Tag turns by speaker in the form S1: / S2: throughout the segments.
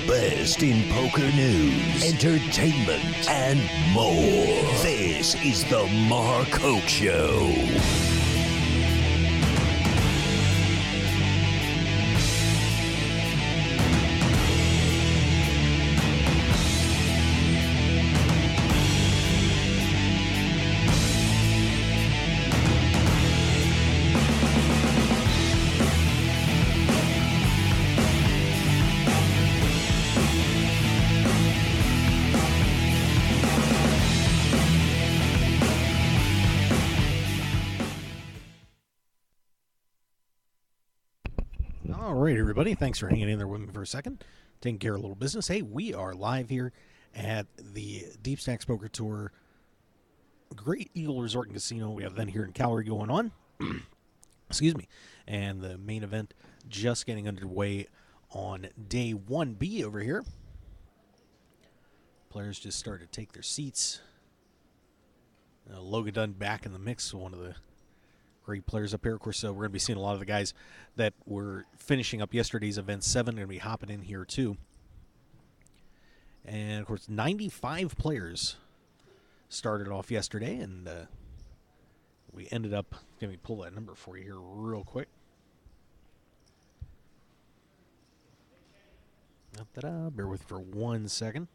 S1: best in poker news, entertainment, and more. This is the Mark Hoke Show.
S2: All right, everybody. Thanks for hanging in there with me for a second. Taking care of a little business. Hey, we are live here at the Deepstacks Poker Tour Great Eagle Resort and Casino. We have an event here in Calgary going on. Excuse me. And the main event just getting underway on day 1B over here. Players just started to take their seats. Logan Dunn back in the mix, one of the great players up here. Of course, we're going to be seeing a lot of the guys that were finishing up yesterday's event 7 going to be hopping in here too. And of course, 95 players started off yesterday, and we ended up, let me pull that number for you here real quick. Bear with for 1 second.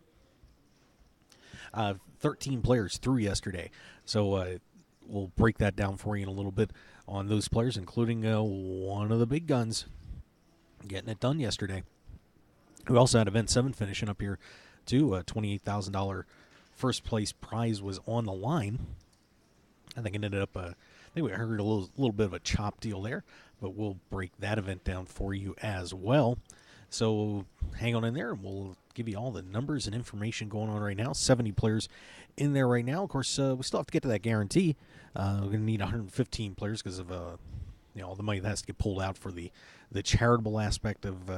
S2: 13 players through yesterday. So we'll break that down for you in a little bit on those players, including one of the big guns getting it done yesterday. We also had Event 7 finishing up here, too. $28,000 first place prize was on the line. I think it ended up, I think we heard a little bit of a chop deal there, but we'll break that event down for you as well. So hang on in there, and we'll give you all the numbers and information going on right now. 70 players in there right now. Of course, we still have to get to that guarantee. We're going to need 115 players because of all the money that has to get pulled out for the charitable aspect of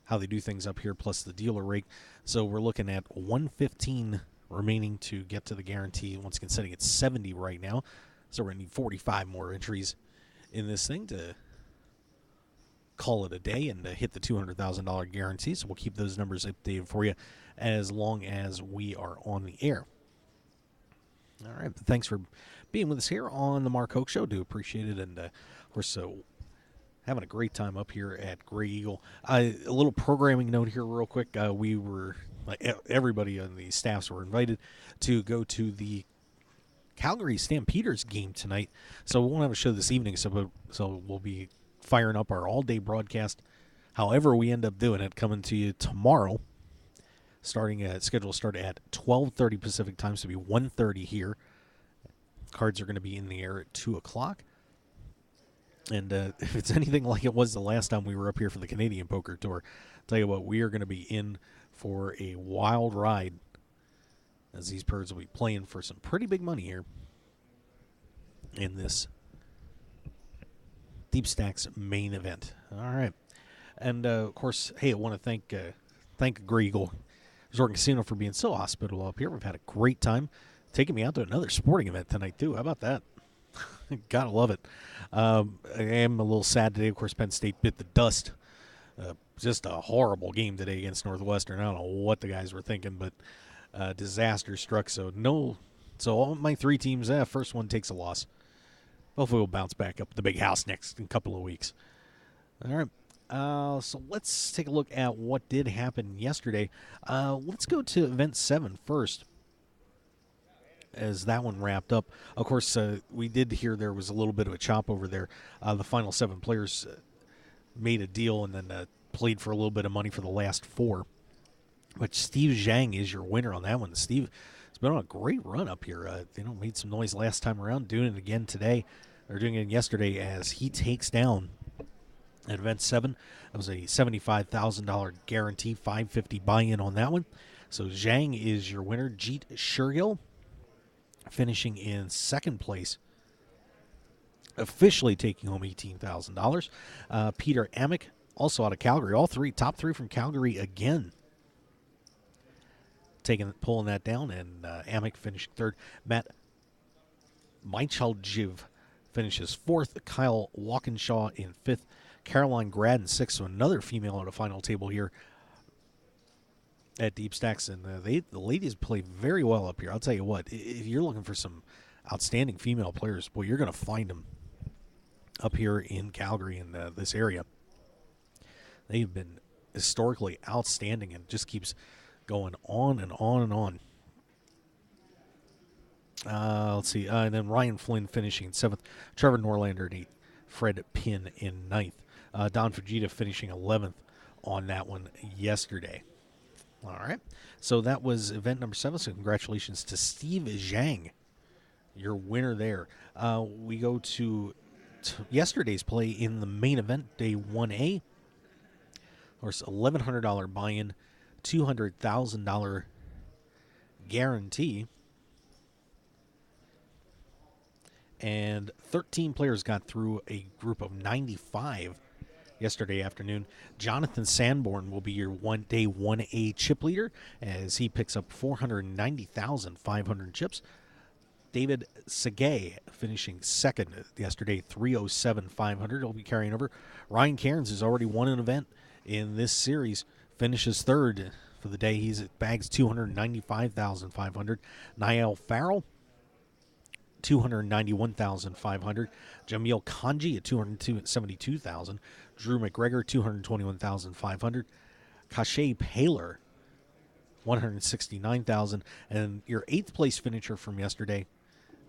S2: how they do things up here, plus the dealer rate. So we're looking at 115 remaining to get to the guarantee. Once again, setting at 70 right now. So we're going to need 45 more entries in this thing to call it a day and hit the $200,000 guarantee. So we'll keep those numbers updated for you as long as we are on the air. All right. Thanks for being with us here on the Mark Hoke Show. Do appreciate it. And we're so having a great time up here at Grey Eagle. A little programming note here real quick. We were, everybody on the staffs were invited to go to the Calgary Stampeders game tonight. So we won't have a show this evening. So we'll be firing up our all-day broadcast. However we end up doing it, coming to you tomorrow. Schedule start at 12:30 Pacific time, so it'll be 1:30 here. Cards are going to be in the air at 2 o'clock. And if it's anything like it was the last time we were up here for the Canadian Poker Tour, I'll tell you what, we are going to be in for a wild ride, as these birds will be playing for some pretty big money here in this Deepstacks main event. All right. And, of course, hey, I want to thank Grey Eagle Resort and Casino for being so hospitable up here. We've had a great time taking me out to another sporting event tonight, too. How about that? Gotta love it. I am a little sad today. Of course, Penn State bit the dust. Just a horrible game today against Northwestern. I don't know what the guys were thinking, but disaster struck. So all my three teams, first one takes a loss. Hopefully we'll bounce back up the big house in a couple of weeks. All right. So let's take a look at what did happen yesterday. Let's go to Event 7 first, as that one wrapped up. Of course, we did hear there was a little bit of a chop over there. The final 7 players made a deal and then played for a little bit of money for the last 4. But Steve Zhang is your winner on that one. Steve has been on a great run up here. Made some noise last time around, doing it again today. They're doing it yesterday as he takes down at Event 7. That was a $75,000 guarantee, $550 buy-in on that one. So Zhang is your winner. Jeet Shergill finishing in second place, officially taking home $18,000. Peter Amick, also out of Calgary. All three, top 3 from Calgary again, pulling that down, and Amick finishing third. Matt Michaljiv finishes 4th. Kyle Walkinshaw in 5th. Caroline Grad in 6th, so another female on the final table here at Deepstacks, and the ladies play very well up here. I'll tell you what, if you're looking for some outstanding female players, boy, you're going to find them up here in Calgary in this area. They've been historically outstanding and just keeps going on and on and on. Let's see. And then Ryan Flynn finishing in 7th. Trevor Norlander in 8th. Fred Pinn in 9th. Don Fujita finishing 11th on that one yesterday. All right. So that was event number 7. So congratulations to Steve Zhang, your winner there. We go to yesterday's play in the main event, day 1A. Of course, $1,100 buy-in, $200,000 guarantee. And 13 players got through a group of 95 yesterday afternoon. Jonathan Sanborn will be your day 1A chip leader as he picks up 490,500 chips. David Segay finishing 2nd yesterday, 307,500. He'll be carrying over. Ryan Cairns has already won an event in this series, finishes 3rd for the day. He's at bags 295,500. Niall Farrell, 291,500. Jamil Kanji at 272,000. Drew McGregor, 221,500. Kashay Paler, 169,000. And your 8th place finisher from yesterday,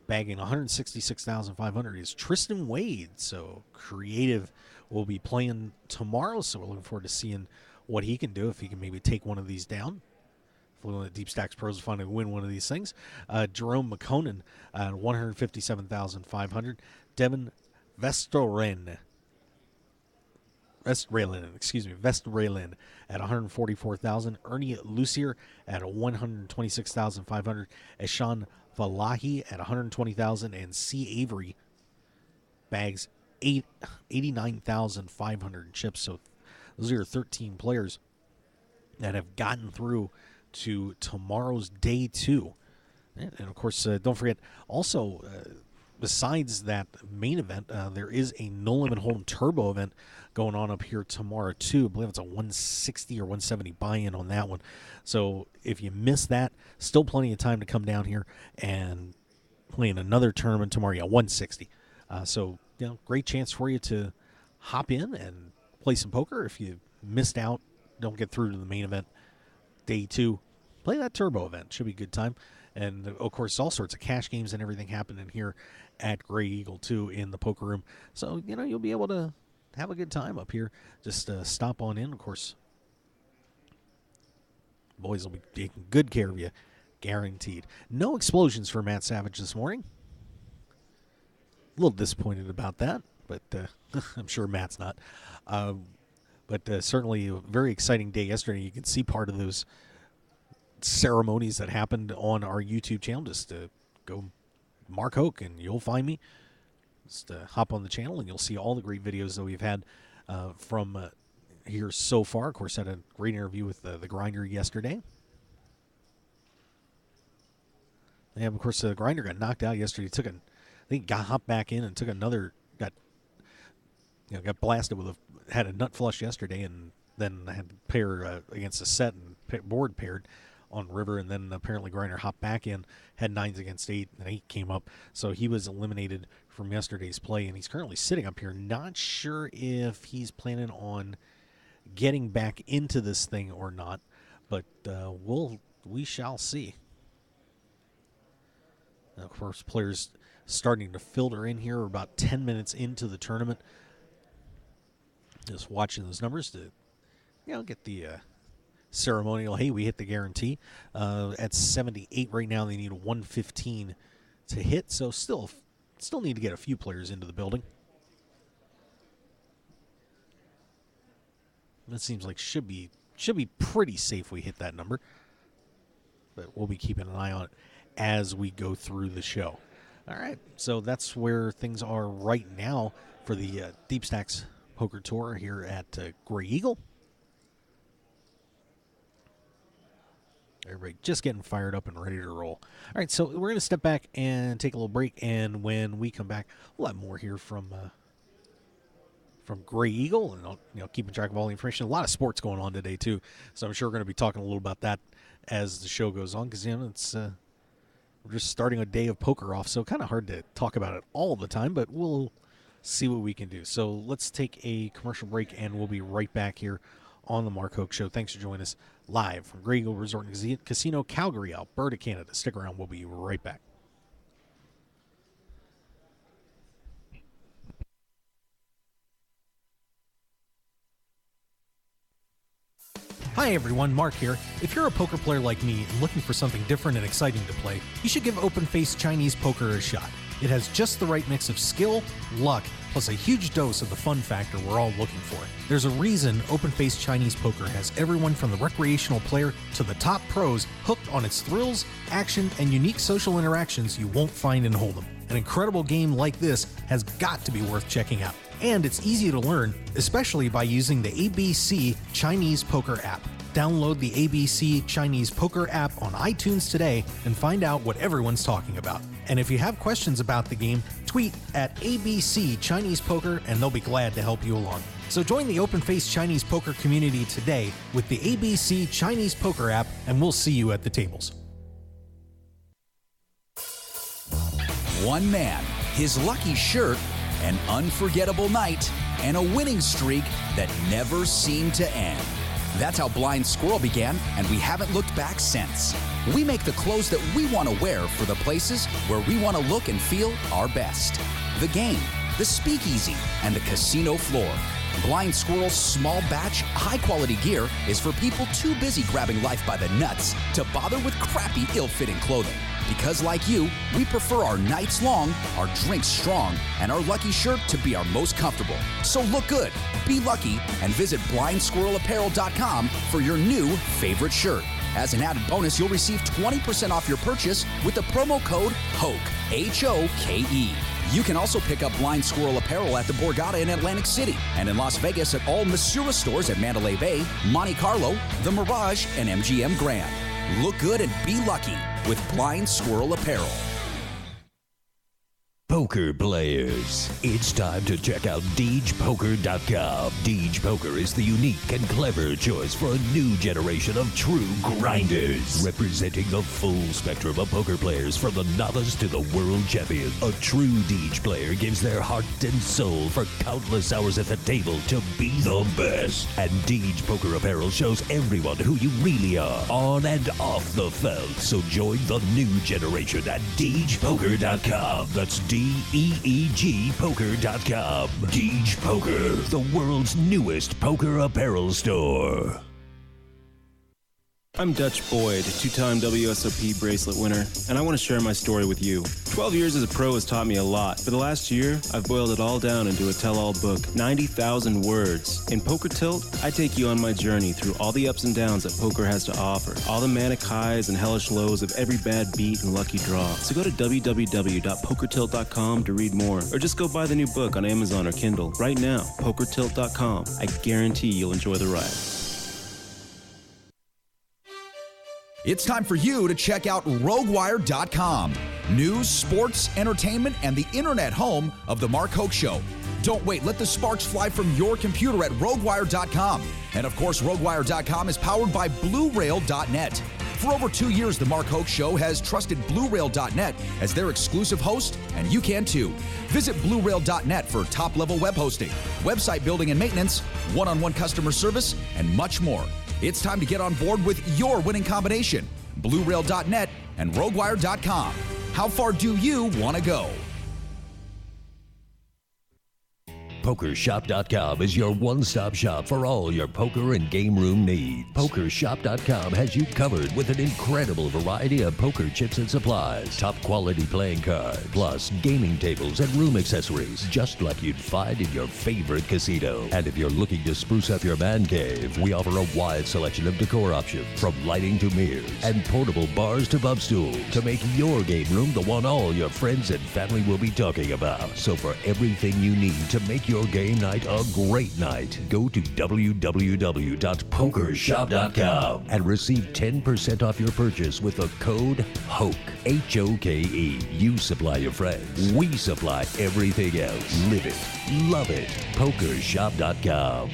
S2: bagging 166,500, is Tristan Wade. So Creative will be playing tomorrow, so we're looking forward to seeing what he can do, if he can maybe take one of these down. Hopefully the Deepstacks pros will finally win one of these things. Jerome McConan at 157,500. Devin Vestralen at 144,000. Ernie Lucier at 126,500. Eshan Valahi at 120,000. And C. Avery bags 89,500 chips. So those are your 13 players that have gotten through to tomorrow's day 2. And of course, don't forget, also, besides that main event, there is a No Limit Hold'em Turbo event going on up here tomorrow, too. I believe it's a 160 or 170 buy-in on that one. So if you miss that, still plenty of time to come down here and play in another tournament tomorrow. Yeah, 160. So, great chance for you to hop in and play some poker. If you missed out, don't get through to the main event, day 2, play that turbo event. Should be a good time. And, of course, all sorts of cash games and everything happening here at Gray Eagle, too, in the poker room. So, you'll be able to have a good time up here. Just stop on in. Of course, boys will be taking good care of you, guaranteed. No explosions for Matt Savage this morning. A little disappointed about that, but I'm sure Matt's not. But certainly a very exciting day yesterday. You can see part of those ceremonies that happened on our YouTube channel. Just go Mark Hoke and you'll find me. Just hop on the channel and you'll see all the great videos that we've had from here so far. Of course, I had a great interview with the Grinder yesterday. Yeah, of course, the Grinder got knocked out yesterday. I think got hopped back in and took another, got blasted had a nut flush yesterday, and then I had to pair against a set and board paired on river, and then apparently Grinder hopped back in, had 9s against 8, and 8 came up. So he was eliminated from yesterday's play, and he's currently sitting up here. Not sure if he's planning on getting back into this thing or not, but we shall see. And of course, players starting to filter in here. We're about 10 minutes into the tournament. Just watching those numbers to, get the ceremonial. Hey, we hit the guarantee. At 78 right now, they need 115 to hit. So still need to get a few players into the building. That seems like should be pretty safe. We hit that number, but we'll be keeping an eye on it as we go through the show. All right, so that's where things are right now for the Deepstacks Poker Tour here at Gray Eagle. Everybody just getting fired up and ready to roll. All right, so we're going to step back and take a little break, and when we come back, we'll have more here from from Gray Eagle, and keeping track of all the information. A lot of sports going on today too, so I'm sure we're going to be talking a little about that as the show goes on, because it's we're just starting a day of poker off, so kind of hard to talk about it all the time, but we'll see what we can do. So let's take a commercial break, and we'll be right back here on the Mark Hoke Show. Thanks for joining us live from Gray Eagle Resort and Casino, Calgary, Alberta, Canada. Stick around. We'll be right back. Hi everyone, Mark here. If you're a poker player like me and looking for something different and exciting to play, you should give open-faced Chinese poker a shot. It has just the right mix of skill, luck, plus a huge dose of the fun factor we're all looking for. There's a reason open-faced Chinese poker has everyone from the recreational player to the top pros hooked on its thrills, action, and unique social interactions you won't find in Hold'em. An incredible game like this has got to be worth checking out. And it's easy to learn, especially by using the ABC Chinese Poker app. Download the ABC Chinese Poker app on iTunes today and find out what everyone's talking about. And if you have questions about the game, tweet at ABC Chinese Poker and they'll be glad to help you along. So join the open-faced Chinese poker community today with the ABC Chinese Poker app, and we'll see you at the tables.
S3: One man, his lucky shirt, an unforgettable night, and a winning streak that never seemed to end. That's how Blind Squirrel began, and we haven't looked back since. We make the clothes that we want to wear for the places where we want to look and feel our best. The game, the speakeasy, and the casino floor. Blind Squirrel's small batch, high-quality gear is for people too busy grabbing life by the nuts to bother with crappy, ill-fitting clothing. Because like you, we prefer our nights long, our drinks strong, and our lucky shirt to be our most comfortable. So look good, be lucky, and visit blindsquirrelapparel.com for your new favorite shirt. As an added bonus, you'll receive 20% off your purchase with the promo code HOKE, H-O-K-E. You can also pick up Blind Squirrel apparel at the Borgata in Atlantic City and in Las Vegas at all Masura stores at Mandalay Bay, Monte Carlo, The Mirage, and MGM Grand. Look good and be lucky with Blind Squirrel Apparel.
S1: Poker players, it's time to check out DeegePoker.com. Deej Poker is the unique and clever choice for a new generation of true grinders, representing the full spectrum of poker players from the novice to the world champion. A true Deej player gives their heart and soul for countless hours at the table to be the best. And Deej Poker Apparel shows everyone who you really are, on and off the felt. So join the new generation at DeegePoker.com. That's DEEG Poker.com. Deej Poker, the world's newest poker apparel store.
S4: I'm Dutch Boyd, two-time WSOP bracelet winner, and I want to share my story with you. 12 years as a pro has taught me a lot. For the last year, I've boiled it all down into a tell-all book, 90,000 words. In Poker Tilt, I take you on my journey through all the ups and downs that poker has to offer, all the manic highs and hellish lows of every bad beat and lucky draw. So go to www.pokertilt.com to read more, or just go buy the new book on Amazon or Kindle right now, pokertilt.com. I guarantee you'll enjoy the ride.
S3: It's time for you to check out RogueWire.com. News, sports, entertainment, and the internet home of The Mark Hoke Show. Don't wait. Let the sparks fly from your computer at RogueWire.com. And of course, RogueWire.com is powered by BlueRail.net. For over 2 years, The Mark Hoke Show has trusted BlueRail.net as their exclusive host, and you can too. Visit BlueRail.net for top-level web hosting, website building and maintenance, one-on-one customer service, and much more. It's time to get on board with your winning combination, BlueRail.net and RogueWire.com. How far do you want to go?
S1: PokerShop.com is your one-stop shop for all your poker and game room needs. PokerShop.com has you covered with an incredible variety of poker chips and supplies, top-quality playing cards, plus gaming tables and room accessories, just like you'd find in your favorite casino. And if you're looking to spruce up your man cave, we offer a wide selection of decor options, from lighting to mirrors and portable bars to bub stools, to make your game room the one all your friends and family will be talking about. So for everything you need to make your your game night a great night. Go to www.pokershop.com and receive 10% off your purchase with the code HOKE. HOKE. You supply your friends. We supply everything else. Live it. Love it. Pokershop.com.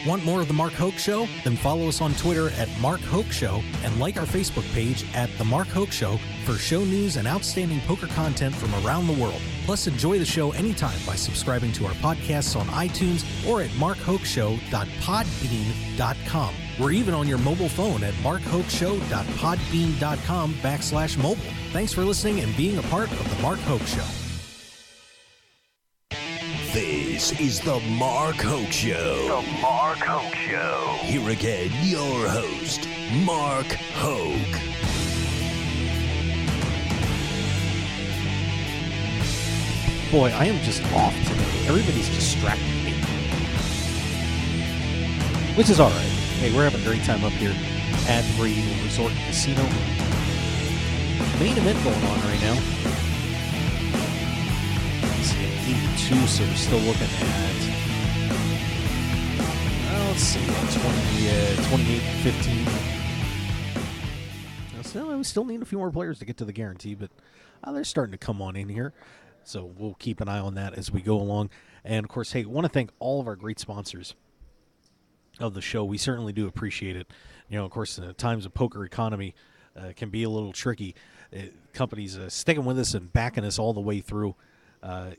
S2: Want more of The Mark Hoke Show? Then follow us on Twitter at Mark Hoke Show and like our Facebook page at The Mark Hoke Show for show news and outstanding poker content from around the world. Plus, enjoy the show anytime by subscribing to our podcasts on iTunes or at markhokeshow.podbean.com. We're even on your mobile phone at markhokeshow.podbean.com/mobile. Thanks for listening and being a part of The Mark Hoke Show.
S1: This is the Mark Hoke Show.
S5: The Mark Hoke Show.
S1: Here again, your host, Mark Hoke.
S2: Boy, I am just off today. Everybody's distracting me. Which is alright. Hey, we're having a great time up here at Brady Resort and Casino. Main event going on right now. See, at 82, so we're still looking at, let's see, 28-15. So we still need a few more players to get to the guarantee, but they're starting to come on in here. So we'll keep an eye on that as we go along. And, of course, hey, want to thank all of our great sponsors of the show. We certainly do appreciate it. You know, of course, in the times of poker economy can be a little tricky. Companies sticking with us and backing us all the way through.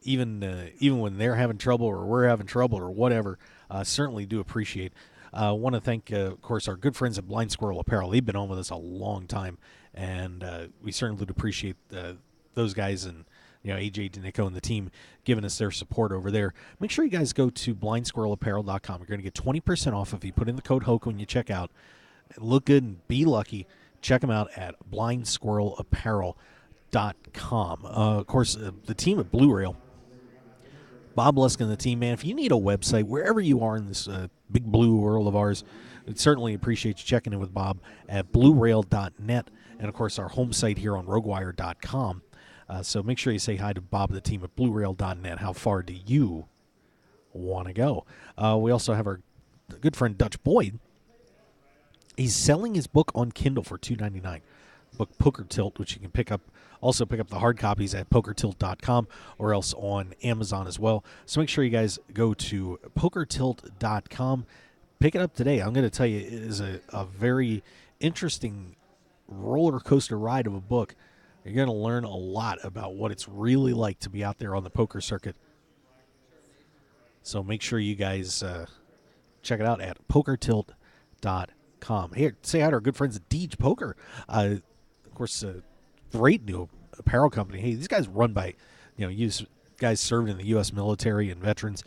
S2: Even when they're having trouble or we're having trouble or whatever, certainly do appreciate. Want to thank, of course, our good friends at Blind Squirrel Apparel. They've been on with us a long time, and we certainly do appreciate those guys and AJ DeNico and the team giving us their support over there. Make sure you guys go to blindsquirrelapparel.com. You're going to get 20% off if you put in the code HOKE when you check out. Look good and be lucky. Check them out at blindsquirelapparel.com. Of course, the team at Blue Rail, Bob Lusk and the team, man, if you need a website, wherever you are in this big blue world of ours, we'd certainly appreciate you checking in with Bob at bluerail.net and, of course, our home site here on roguewire.com. So make sure you say hi to Bob and the team at bluerail.net. How far do you want to go? We also have our good friend Dutch Boyd. He's selling his book on Kindle for $2.99. Book Poker Tilt, which you can pick up the hard copies at pokertilt.com or else on Amazon as well. So make sure you guys go to pokertilt.com. Pick it up today. I'm going to tell you, it is a very interesting roller coaster ride of a book. You're going to learn a lot about what it's really like to be out there on the poker circuit. So make sure you guys check it out at pokertilt.com. Here, say hi to our good friends at Deej Poker. Of course, great new apparel company. Hey, these guys run by, guys served in the U.S. military and veterans.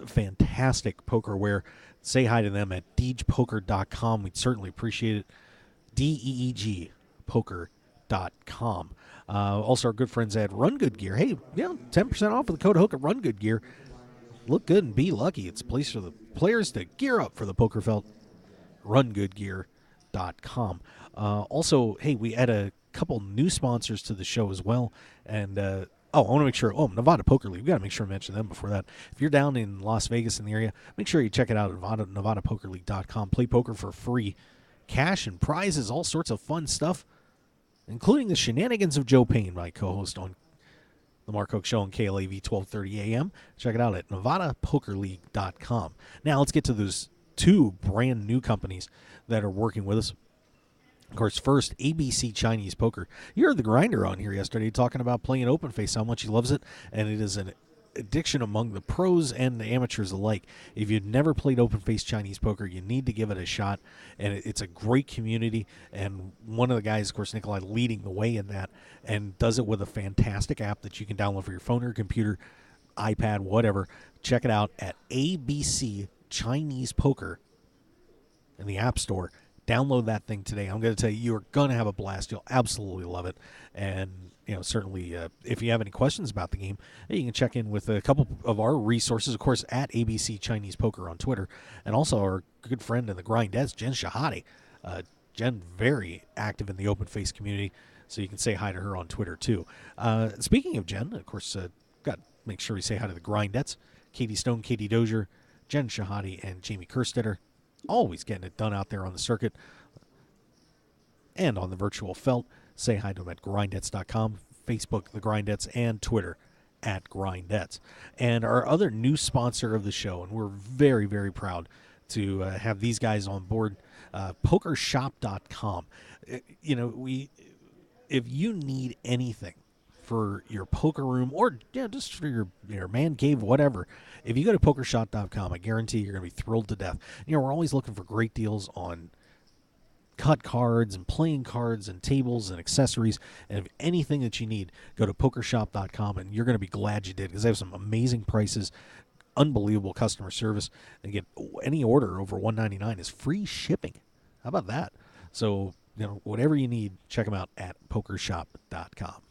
S2: Fantastic poker wear. Say hi to them at deejpoker.com. We'd certainly appreciate it. DEEG Poker.com. Also, our good friends at Run Good Gear. Hey, 10% off with the code HOKE at Run Good Gear. Look good and be lucky. It's a place for the players to gear up for the poker felt. RunGoodGear.com. Also, hey, we add a couple new sponsors to the show as well. And, I want to make sure, Nevada Poker League. We got to make sure to mention them before that. If you're down in Las Vegas in the area, make sure you check it out at NevadaPokerLeague.com. Play poker for free. Cash and prizes, all sorts of fun stuff, including the shenanigans of Joe Payne, my co-host on the Mark Hoke Show on KLAV 1230 AM. Check it out at NevadaPokerLeague.com. Now, let's get to those two brand new companies that are working with us. Of course, first, ABC Chinese Poker. You heard the grinder on here yesterday talking about playing open face, how much he loves it, and it is an addiction among the pros and the amateurs alike. If you've never played open face Chinese poker, you need to give it a shot, and it's a great community, and one of the guys, of course, Nikolai, leading the way in that, and does it with a fantastic app that you can download for your phone or computer, iPad, whatever. Check it out at ABC Chinese Poker in the App Store. Download that thing today. I'm going to tell you, you're going to have a blast. You'll absolutely love it. And, certainly if you have any questions about the game, you can check in with a couple of our resources, of course, at ABC Chinese Poker on Twitter. And also our good friend in the grind, that's Jen Shahade. Jen, very active in the open face community. So you can say hi to her on Twitter, too. Speaking of Jen, of course, got to make sure we say hi to the Grindettes. Katie Stone, Katie Dozier, Jen Shahadi, and Jamie Kerstetter. Always getting it done out there on the circuit and on the virtual felt. Say hi to them at grindettes.com, Facebook, The Grindettes, and Twitter at Grindettes. And our other new sponsor of the show, and we're very, very proud to have these guys on board, pokershop.com. If you need anything for your poker room or just for your man cave, whatever, if you go to pokershop.com, I guarantee you're going to be thrilled to death. We're always looking for great deals on cut cards and playing cards and tables and accessories, and if anything that you need, go to pokershop.com, and you're going to be glad you did, because they have some amazing prices, unbelievable customer service, and get any order over $199 is free shipping. How about that? So whatever you need, check them out at pokershop.com.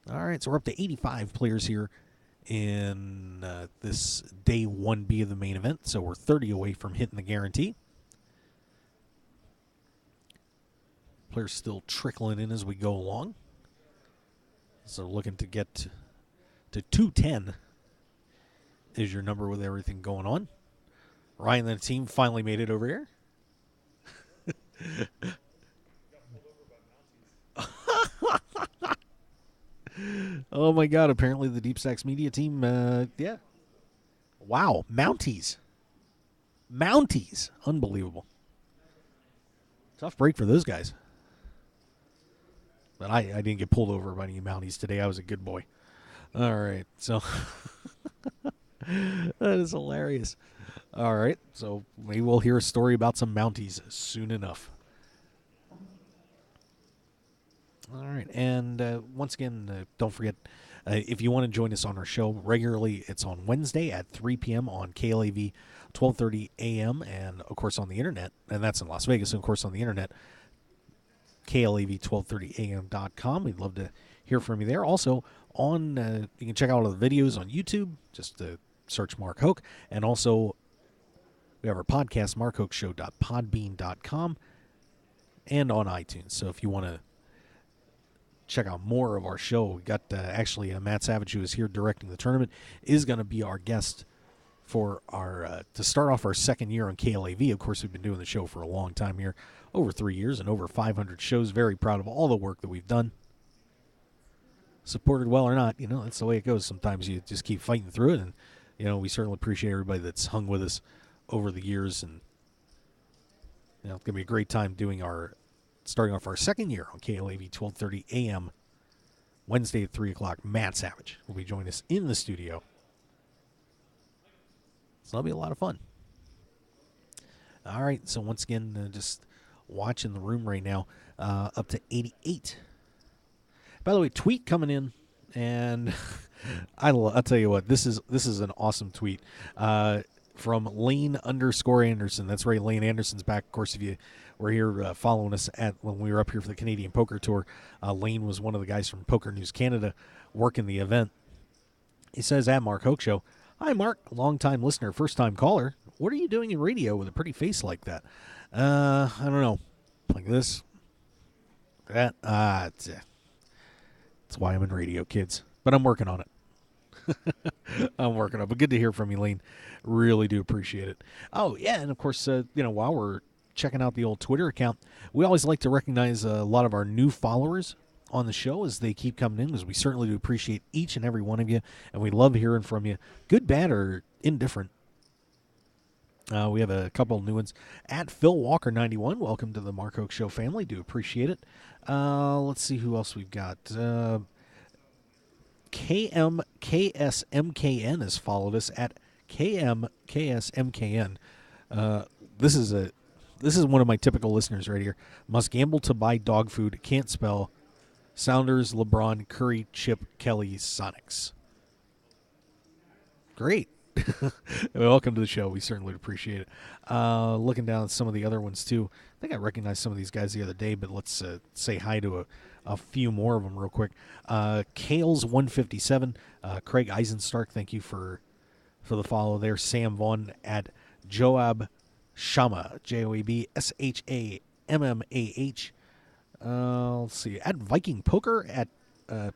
S2: All right, so we're up to 85 players here in this day 1B of the main event, so we're 30 away from hitting the guarantee. Players still trickling in as we go along. So looking to get to 210 is your number with everything going on. Ryan and the team finally made it over here. Oh my God, apparently the Deepstacks media team, yeah. Wow, Mounties. Unbelievable. Tough break for those guys. But I didn't get pulled over by any Mounties today. I was a good boy. All right, so that is hilarious. All right, so maybe we'll hear a story about some Mounties soon enough. All right, and once again, don't forget, if you want to join us on our show regularly, it's on Wednesday at 3 p.m. on KLAV 1230 a.m. and, of course, on the internet, and that's in Las Vegas, and, of course, on the internet, KLAV1230am.com. We'd love to hear from you there. Also, you can check out all the videos on YouTube. Just search Mark Hoke. And also, we have our podcast, markhokeshow.podbean.com, and on iTunes. So if you want to check out more of our show, we got actually Matt Savage, who is here directing the tournament, is going to be our guest for our to start off our second year on KLAV. Of course, we've been doing the show for a long time here, over 3 years and over 500 shows. Very proud of all the work that we've done. Supported well or not, that's the way it goes. Sometimes you just keep fighting through it, and we certainly appreciate everybody that's hung with us over the years. And it's going to be a great time starting off our second year on KLAV 1230 a.m. Wednesday at 3 o'clock. Matt Savage will be joining us in the studio. So that'll be a lot of fun. All right, so once again, just watching the room right now, up to 88. By the way, tweet coming in, and I'll tell you what, this is an awesome tweet from Lane_Anderson. That's right, Lane Anderson's back. Of course, if you were here following us when we were up here for the Canadian Poker Tour, Lane was one of the guys from Poker News Canada working the event. He says, at Mark Hoke Show, "Hi, Mark, long-time listener, first-time caller. What are you doing in radio with a pretty face like that?" I don't know. Like this. That. That's why I'm in radio, kids. But I'm working on it. But good to hear from you, Lane. Really do appreciate it. Oh, yeah, and of course, while we're checking out the old Twitter account, we always like to recognize a lot of our new followers on the show as they keep coming in, because we certainly do appreciate each and every one of you, and we love hearing from you, good, bad, or indifferent. We have a couple of new ones. At Phil Walker 91, welcome to the Mark Hoke Show family. Do appreciate it. Let's see who else we've got. KMKSMKN has followed us at KMKSMKN. This is one of my typical listeners right here. Must gamble to buy dog food. Can't spell. Sounders, LeBron, Curry, Chip, Kelly, Sonics. Great. Welcome to the show. We certainly appreciate it. Looking down at some of the other ones, too. I think I recognized some of these guys the other day, but let's say hi to a few more of them real quick. Kales 157, Craig Eisenstark, thank you for the follow there. Sam Vaughn at Joab Shama, JOABSHAMMAH. Let's see, at Viking Poker, at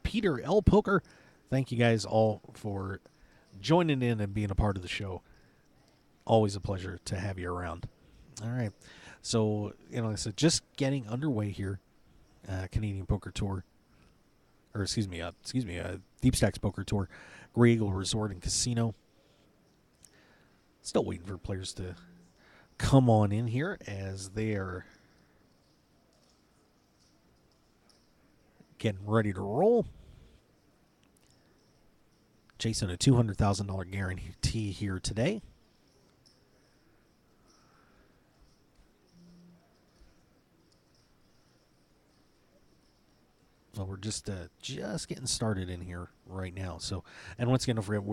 S2: Peter L. Poker, thank you guys all for joining in and being a part of the show. Always a pleasure to have you around. All right. So, like I said, just getting underway here. Canadian Poker Tour. Or, Deepstacks Poker Tour. Grey Eagle Resort and Casino. Still waiting for players to come on in here as they are getting ready to roll. Chasing a $200,000 guarantee here today. Well, we're just getting started in here right now. So, and once again, don't forget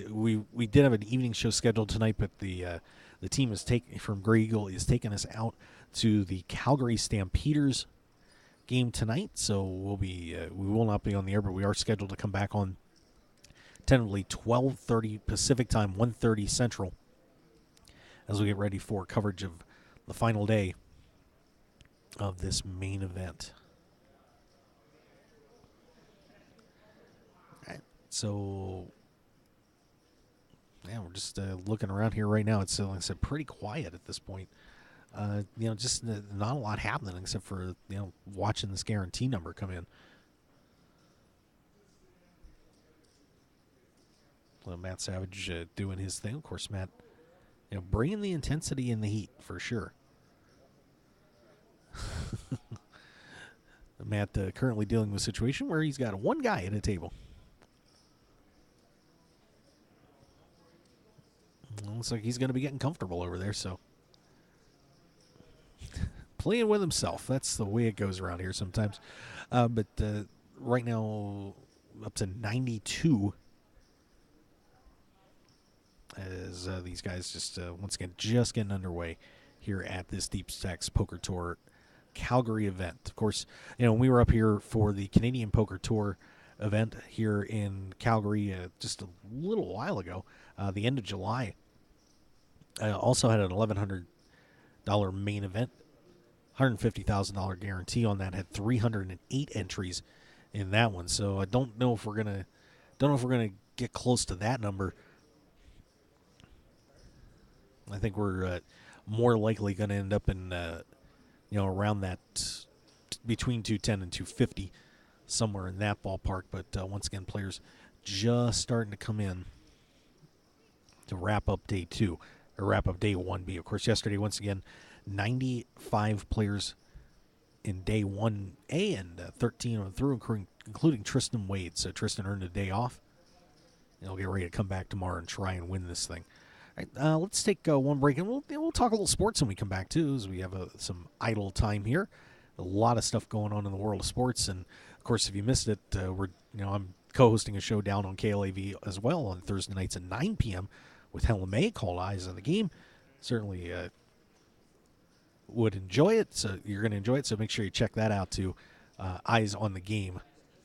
S2: we did have an evening show scheduled tonight, but the team from Grey Eagle is taking us out to the Calgary Stampeders game tonight. So we will not be on the air, but we are scheduled to come back on tentatively 12:30 Pacific time, 1:30 Central, as we get ready for coverage of the final day of this main event. So, yeah, we're just looking around here right now. It's, like I said, pretty quiet at this point. Just not a lot happening except for, watching this guarantee number come in. So Matt Savage doing his thing. Of course, Matt, bringing the intensity and the heat for sure. Matt currently dealing with a situation where he's got one guy at a table. Looks like he's going to be getting comfortable over there, so. Playing with himself. That's the way it goes around here sometimes. But right now, up to 92. As these guys just, once again, just getting underway here at this Deepstacks Poker Tour Calgary event. Of course, when we were up here for the Canadian Poker Tour event here in Calgary just a little while ago, the end of July, I also had an $1,100 main event, $150,000 guarantee on that. Had 308 entries in that one. So I don't know if we're gonna get close to that number. I think we're more likely going to end up in around that between 210 and 250, somewhere in that ballpark. But once again, players just starting to come in to wrap up day 2. Or wrap up day 1B. Of course, yesterday, once again, 95 players in day 1A and 13 on through, including Tristan Wade. So Tristan earned a day off. He'll get ready to come back tomorrow and try and win this thing. All right, let's take one break, and we'll talk a little sports when we come back, too, as we have some idle time here. A lot of stuff going on in the world of sports. And, of course, if you missed it, I'm co-hosting a show down on KLAV as well on Thursday nights at 9 p.m., with Helen May called Eyes on the Game. Certainly would enjoy it. So you're going to enjoy it. So make sure you check that out too. Eyes on the Game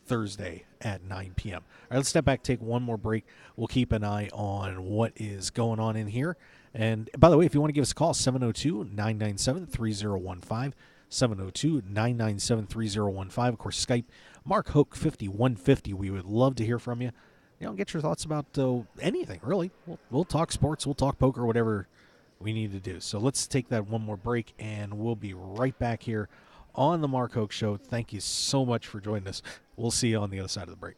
S2: Thursday at 9 p.m. All right, let's step back, take one more break. We'll keep an eye on what is going on in here. And by the way, if you want to give us a call, 702-997-3015. 702-997-3015. Of course, Skype, Mark Hoke 5150. We would love to hear from you. Get your thoughts about anything, really. We'll talk sports, we'll talk poker, whatever we need to do. So let's take that one more break, and we'll be right back here on the Mark Hoke Show. Thank you so much for joining us. We'll see you on the other side of the break.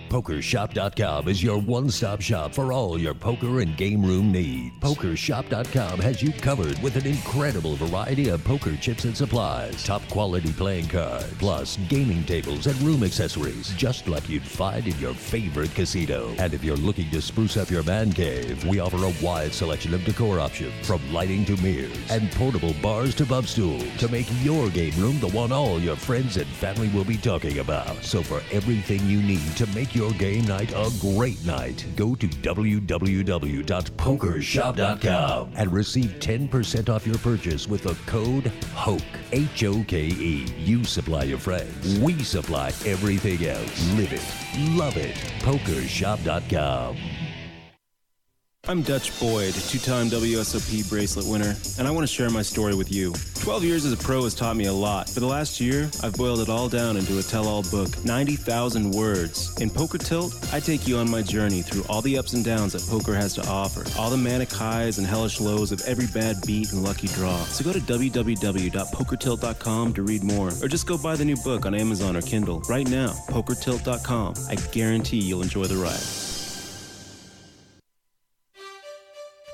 S1: PokerShop.com is your one-stop shop for all your poker and game room needs. PokerShop.com has you covered with an incredible variety of poker chips and supplies, top quality playing cards, plus gaming tables and room accessories, just like you'd find in your favorite casino. And if you're looking to spruce up your man cave, we offer a wide selection of decor options, from lighting to mirrors and portable bars to bump stools, to make your game room the one all your friends and family will be talking about. So for everything you need to make your game night a great night, go to www.pokershop.com and receive 10% off your purchase with the code HOKE, H-O-K-E. You supply your friends. We supply everything else. Live it. Love it. Pokershop.com.
S4: I'm Dutch Boyd, two-time WSOP bracelet winner, and I want to share my story with you. 12 years as a pro has taught me a lot. For the last year, I've boiled it all down into a tell-all book, 90,000 words. In Poker Tilt, I take you on my journey through all the ups and downs that poker has to offer, all the manic highs and hellish lows of every bad beat and lucky draw. So go to www.pokertilt.com to read more, or just go buy the new book on Amazon or Kindle. Right now, pokertilt.com. I guarantee you'll enjoy the ride.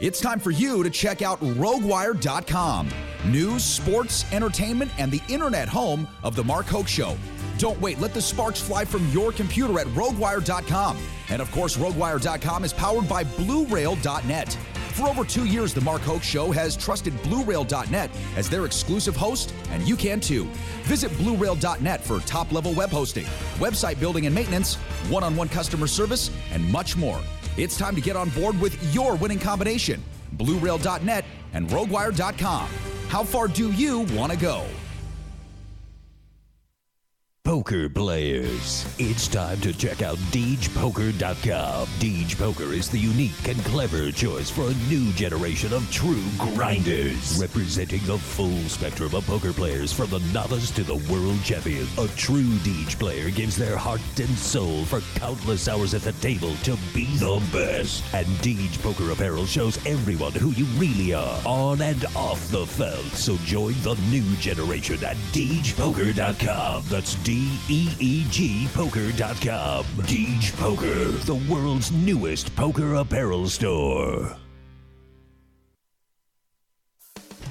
S3: It's time for you to check out RogueWire.com. News, sports, entertainment, and the internet home of The Mark Hoke Show. Don't wait. Let the sparks fly from your computer at RogueWire.com. And of course, RogueWire.com is powered by BlueRail.net. For over 2 years, The Mark Hoke Show has trusted BlueRail.net as their exclusive host, and you can too. Visit BlueRail.net for top-level web hosting, website building and maintenance, one-on-one customer service, and much more. It's time to get on board with your winning combination. BlueRail.net and RogueWire.com. How far do you want to go?
S1: Poker players, it's time to check out DeegePoker.com. Deej Poker is the unique and clever choice for a new generation of true grinders, representing the full spectrum of poker players from the novice to the world champion. A true Deej player gives their heart and soul for countless hours at the table to be the best. And Deej Poker Apparel shows everyone who you really are, on and off the felt. So join the new generation at DeegePoker.com. That's DEEG Poker.com. Deej Poker, the world's newest poker apparel store.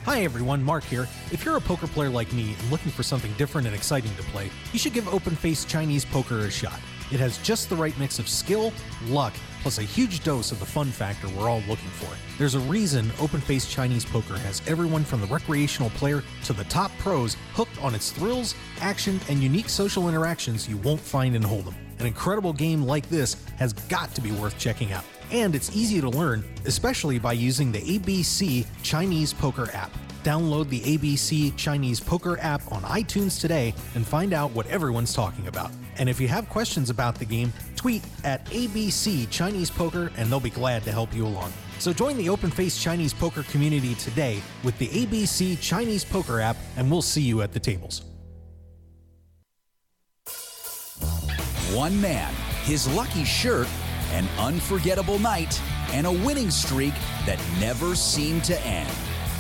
S2: Hi everyone, Mark here. If you're a poker player like me and looking for something different and exciting to play, you should give open-faced Chinese poker a shot. It has just the right mix of skill, luck, plus a huge dose of the fun factor we're all looking for. There's a reason open-faced Chinese poker has everyone from the recreational player to the top pros hooked on its thrills, action, and unique social interactions you won't find in Hold'em. An incredible game like this has got to be worth checking out. And it's easy to learn, especially by using the ABC Chinese Poker app. Download the ABC Chinese Poker app on iTunes today and find out what everyone's talking about. And if you have questions about the game, tweet at ABC Chinese Poker and they'll be glad to help you along. So join the open-faced Chinese poker community today with the ABC Chinese Poker app, and we'll see you at the tables.
S3: One man, his lucky shirt, an unforgettable night, and a winning streak that never seemed to end.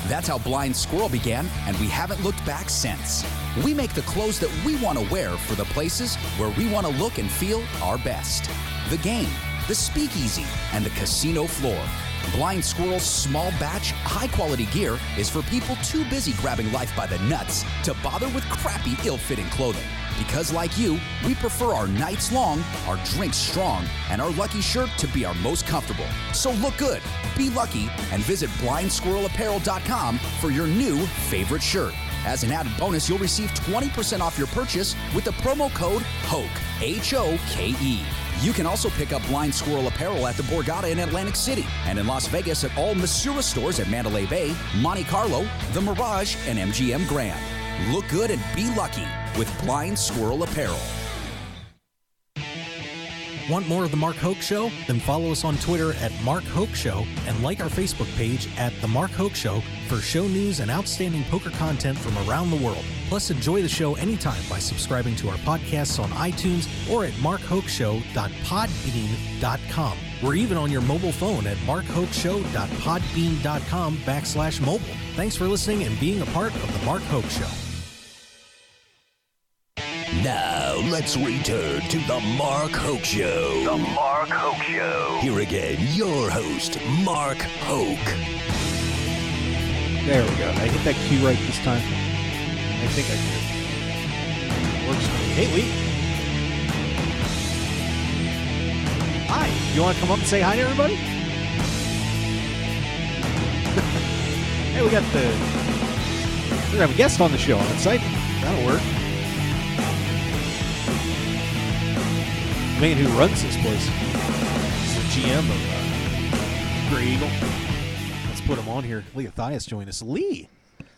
S3: That's how Blind Squirrel began, and we haven't looked back since. We make the clothes that we want to wear for the places where we want to look and feel our best. The game, the speakeasy, and the casino floor. Blind Squirrel's small batch, high-quality gear is for people too busy grabbing life by the nuts to bother with crappy, ill-fitting clothing. Because like you, we prefer our nights long, our drinks strong, and our lucky shirt to be our most comfortable. So look good, be lucky, and visit BlindSquirrelApparel.com for your new favorite shirt. As an added bonus, you'll receive 20% off your purchase with the promo code HOKE, H-O-K-E. You can also pick up Blind Squirrel Apparel at the Borgata in Atlantic City and in Las Vegas at all Masura stores at Mandalay Bay, Monte Carlo, The Mirage, and MGM Grand. Look good and be lucky with Blind Squirrel Apparel.
S2: Want more of The Mark Hoke Show? Then follow us on Twitter at Mark Hoke Show and like our Facebook page at The Mark Hoke Show for show news and outstanding poker content from around the world. Plus, enjoy the show anytime by subscribing to our podcasts on iTunes or at markhokeshow.podbean.com. We're even on your mobile phone at markhokeshow.podbean.com/mobile. Thanks for listening and being a part of The Mark Hoke Show.
S1: Now, let's return to The Mark Hoke Show.
S5: The Mark Hoke Show.
S1: Here again, your host, Mark Hoke.
S2: There we go. I hit that key right this time. I think I did. Works for me. Hey, Lee. Hi. You want to come up and say hi to everybody? Hey, we're going to have a guest on the show. I'm excited. That'll work. The man who runs this place is the GM of Grey Eagle. Let's put him on here. Lee Athias joined us. Lee,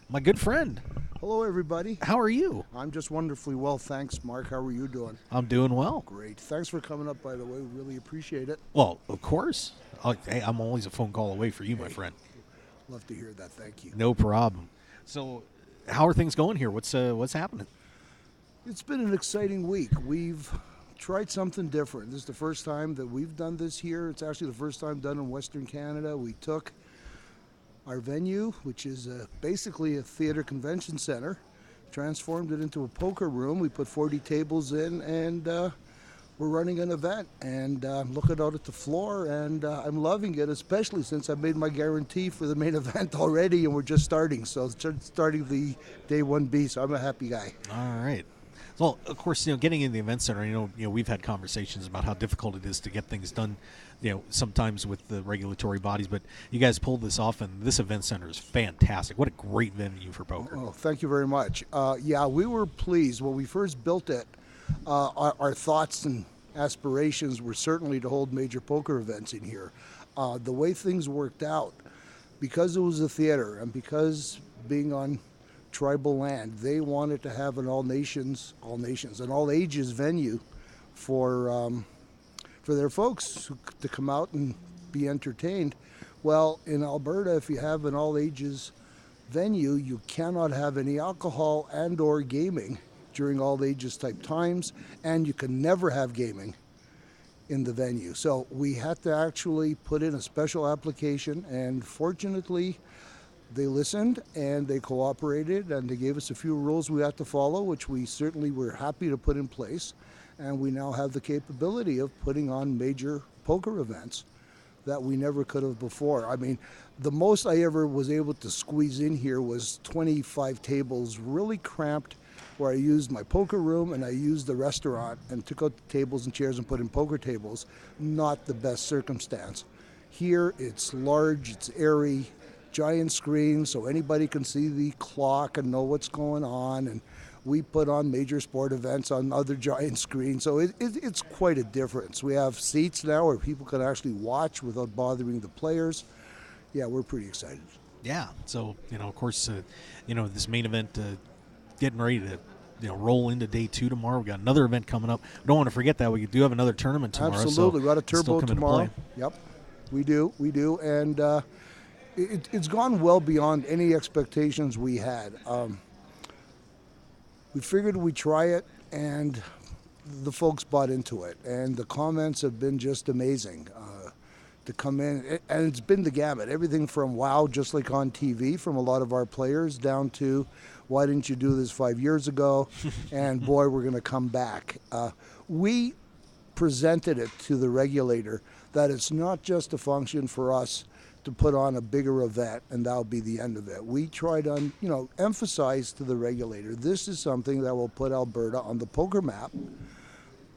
S2: my good friend.
S6: Hello, everybody.
S2: How are you?
S6: I'm just wonderfully well, thanks, Mark. How are you doing?
S2: I'm doing well.
S6: Great. Thanks for coming up, by the way. We really appreciate it.
S2: Well, of course. Oh, hey, I'm always a phone call away for you, my friend.
S6: Love to hear that. Thank you.
S2: No problem. So, how are things going here? What's happening?
S6: It's been an exciting week. We've tried something different. This is the first time that we've done this here. It's actually the first time done in Western Canada. We took our venue, which is basically a theater convention center, transformed it into a poker room. We put 40 tables in, and we're running an event. And I'm looking out at the floor, and I'm loving it, especially since I made my guarantee for the main event already, and we're just starting. So it's just starting the day 1B, so I'm a happy guy.
S2: All right. Well, of course, getting in the event center, we've had conversations about how difficult it is to get things done, sometimes with the regulatory bodies, but you guys pulled this off, and this event center is fantastic. What a great venue for poker.
S6: Oh, thank you very much. Yeah, we were pleased. When we first built it, our thoughts and aspirations were certainly to hold major poker events in here. The way things worked out, because it was a theater and because being on tribal land, they wanted to have an all nations, an all ages venue for their folks to come out and be entertained. Well, in Alberta, if you have an all ages venue, you cannot have any alcohol and or gaming during all ages type times, and you can never have gaming in the venue. So we had to actually put in a special application, and fortunately they listened and they cooperated and they gave us a few rules we had to follow, which we certainly were happy to put in place. And we now have the capability of putting on major poker events that we never could have before. I mean, the most I ever was able to squeeze in here was 25 tables, really cramped, where I used my poker room and I used the restaurant and took out the tables and chairs and put in poker tables. Not the best circumstance. Here, it's large, it's airy, giant screen, so anybody can see the clock and know what's going on. And we put on major sport events on other giant screens, so it's quite a difference. We have seats now where people can actually watch without bothering the players. Yeah, we're pretty excited.
S2: Yeah, so, of course, this main event getting ready to roll into day 2 tomorrow. We got another event coming up. We don't want to forget that. We do have another tournament tomorrow.
S6: Absolutely.
S2: So
S6: we got a turbo tomorrow.
S2: Play.
S6: Yep, we do. And it's gone well beyond any expectations we had. We figured we'd try it, and the folks bought into it. And the comments have been just amazing to come in. And it's been the gamut. Everything from, wow, just like on TV from a lot of our players, down to, why didn't you do this 5 years ago? And boy, we're going to come back. We presented it to the regulator that it's not just a function for us to put on a bigger event and that'll be the end of it. We try to, emphasize to the regulator, this is something that will put Alberta on the poker map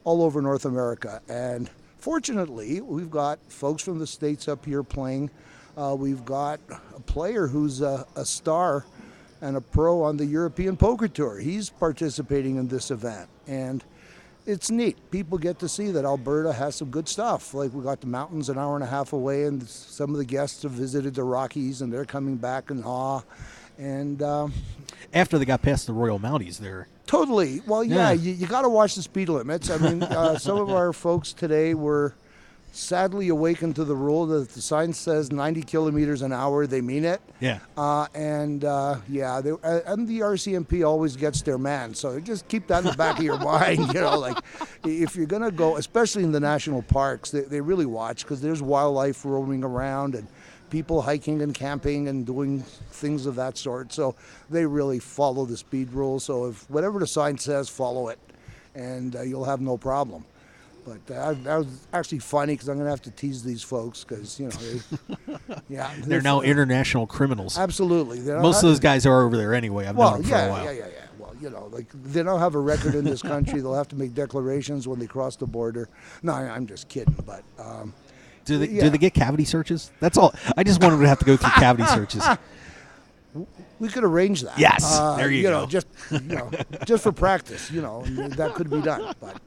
S6: all over North America. And fortunately, we've got folks from the States up here playing. We've got a player who's a star and a pro on the European Poker Tour. He's participating in this event. And it's neat. People get to see that Alberta has some good stuff. Like, we got the mountains an hour and a half away, and some of the guests have visited the Rockies, and they're coming back in awe. And
S2: after they got past the Royal Mounties, they're
S6: totally. Well, yeah. You got to watch the speed limits. I mean, some of our folks today were sadly awakened to the rule that if the sign says 90 kilometers an hour, they mean it.
S2: Yeah.
S6: And the RCMP always gets their man. So just keep that in the back of your mind. Like, if you're going to go, especially in the national parks, they really watch, because there's wildlife roaming around and people hiking and camping and doing things of that sort. So they really follow the speed rules. So if whatever the sign says, follow it, and you'll have no problem. But that was actually funny, because I'm going to have to tease these folks, because,
S2: they're now international criminals.
S6: Absolutely.
S2: Most of those guys are over there anyway. I've known them for a while.
S6: Yeah. Well, they don't have a record in this country. They'll have to make declarations when they cross the border. No, I'm just kidding. But
S2: do they get cavity searches? That's all. I just want them to have to go through cavity searches.
S6: We could arrange that.
S2: Yes, there you go.
S6: Just for practice, that could be done. But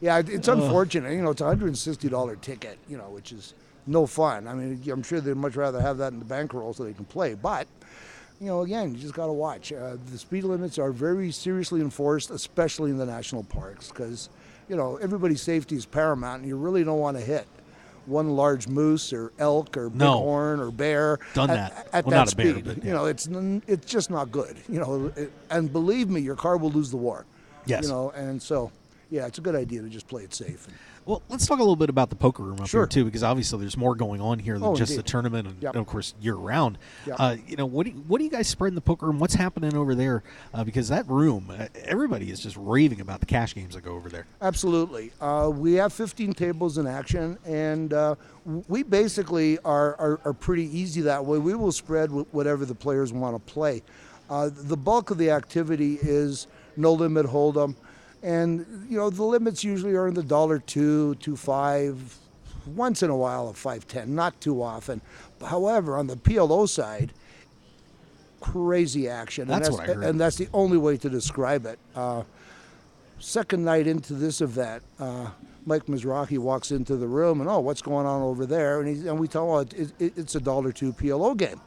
S6: it's unfortunate. It's a $160 ticket, which is no fun. I mean, I'm sure they'd much rather have that in the bankroll so they can play. But again, you just got to watch. The speed limits are very seriously enforced, especially in the national parks, because everybody's safety is paramount, and you really don't want to hit one large moose or elk or bighorn or bear
S2: Done
S6: at
S2: that. Well,
S6: that
S2: not a bear,
S6: speed.
S2: but,
S6: You know, it's just not good. You know, and believe me, your car will lose the war.
S2: Yes.
S6: You know, and so yeah, it's a good idea to just play it safe.
S2: Well, let's talk a little bit about the poker room up
S6: Sure.
S2: here too, because obviously there's more going on here than just
S6: indeed.
S2: the tournament and,
S6: Yep.
S2: and of course year round.
S6: Yep.
S2: You know, what do you guys spread in the poker room? What's happening over there? Because that room, everybody is just raving about the cash games that go over there.
S6: Absolutely. We have 15 tables in action, and we basically are pretty easy that way. We will spread whatever the players want to play. The bulk of the activity is no limit hold'em, and you know the limits usually are in the $2, $2.5, once in a while a 5.10, not too often. However, on the PLO side, crazy action.
S2: That's what I heard.
S6: And that's the only way to describe it. Second night into this event, Mike Mizrahi walks into the room and, what's going on over there? And we tell him, it's a $2 PLO game.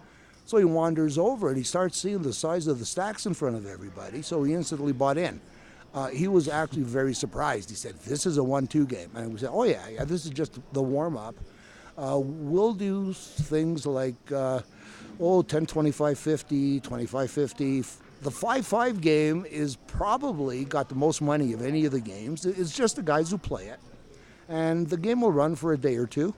S6: So he wanders over and he starts seeing the size of the stacks in front of everybody. So he instantly bought in. He was actually very surprised. He said, this is a 1-2 game. And we said, yeah, this is just the warm-up. We'll do things like, 10, 25, 50, 25, 50. The 5-5 game is probably got the most money of any of the games. It's just the guys who play it. And the game will run for a day or two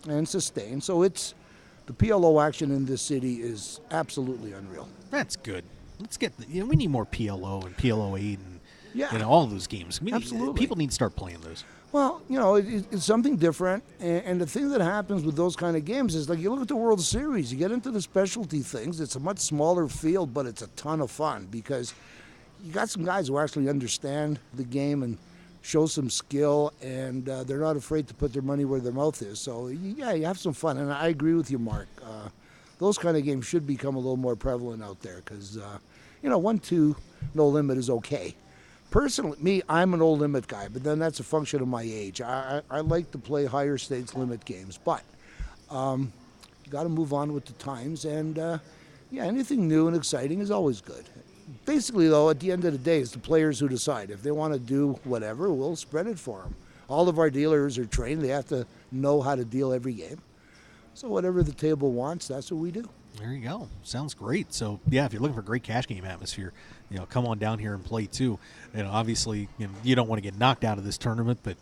S6: and sustain. So the PLO action in this city is absolutely unreal.
S2: That's good. Let's get we need more PLO and PLO 8 and
S6: Yeah.
S2: all those games.
S6: Absolutely.
S2: People need to start playing those.
S6: Well, it's something different, and the thing that happens with those kind of games is, like, you look at the World Series, you get into the specialty things, it's a much smaller field, but it's a ton of fun because you got some guys who actually understand the game and show some skill, and they're not afraid to put their money where their mouth is. So, yeah, you have some fun, and I agree with you, Mark. Those kind of games should become a little more prevalent out there because, 1-2, no limit is okay. Personally, I'm an old limit guy, but then that's a function of my age. I like to play higher stakes limit games, but you got to move on with the times, and anything new and exciting is always good. Basically, though, at the end of the day, it's the players who decide. If they want to do whatever, we'll spread it for them. All of our dealers are trained. They have to know how to deal every game. So whatever the table wants, that's what we do.
S2: There you go. Sounds great. So, yeah, if you're looking for great cash game atmosphere, come on down here and play too. Obviously, you don't want to get knocked out of this tournament, but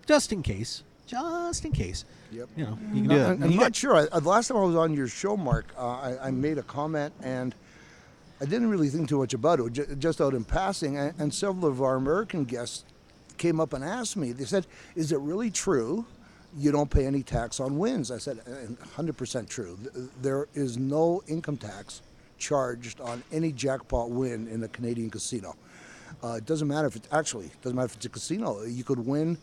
S2: just in case,
S6: Yep.
S2: you can do that.
S6: I'm not sure. The last time I was on your show, Mark, I made a comment, and I didn't really think too much about it, just out in passing, and several of our American guests came up and asked me. They said, is it really true you don't pay any tax on wins? I said, 100% true. There is no income tax charged on any jackpot win in a Canadian casino. It doesn't matter if it's a casino. You could win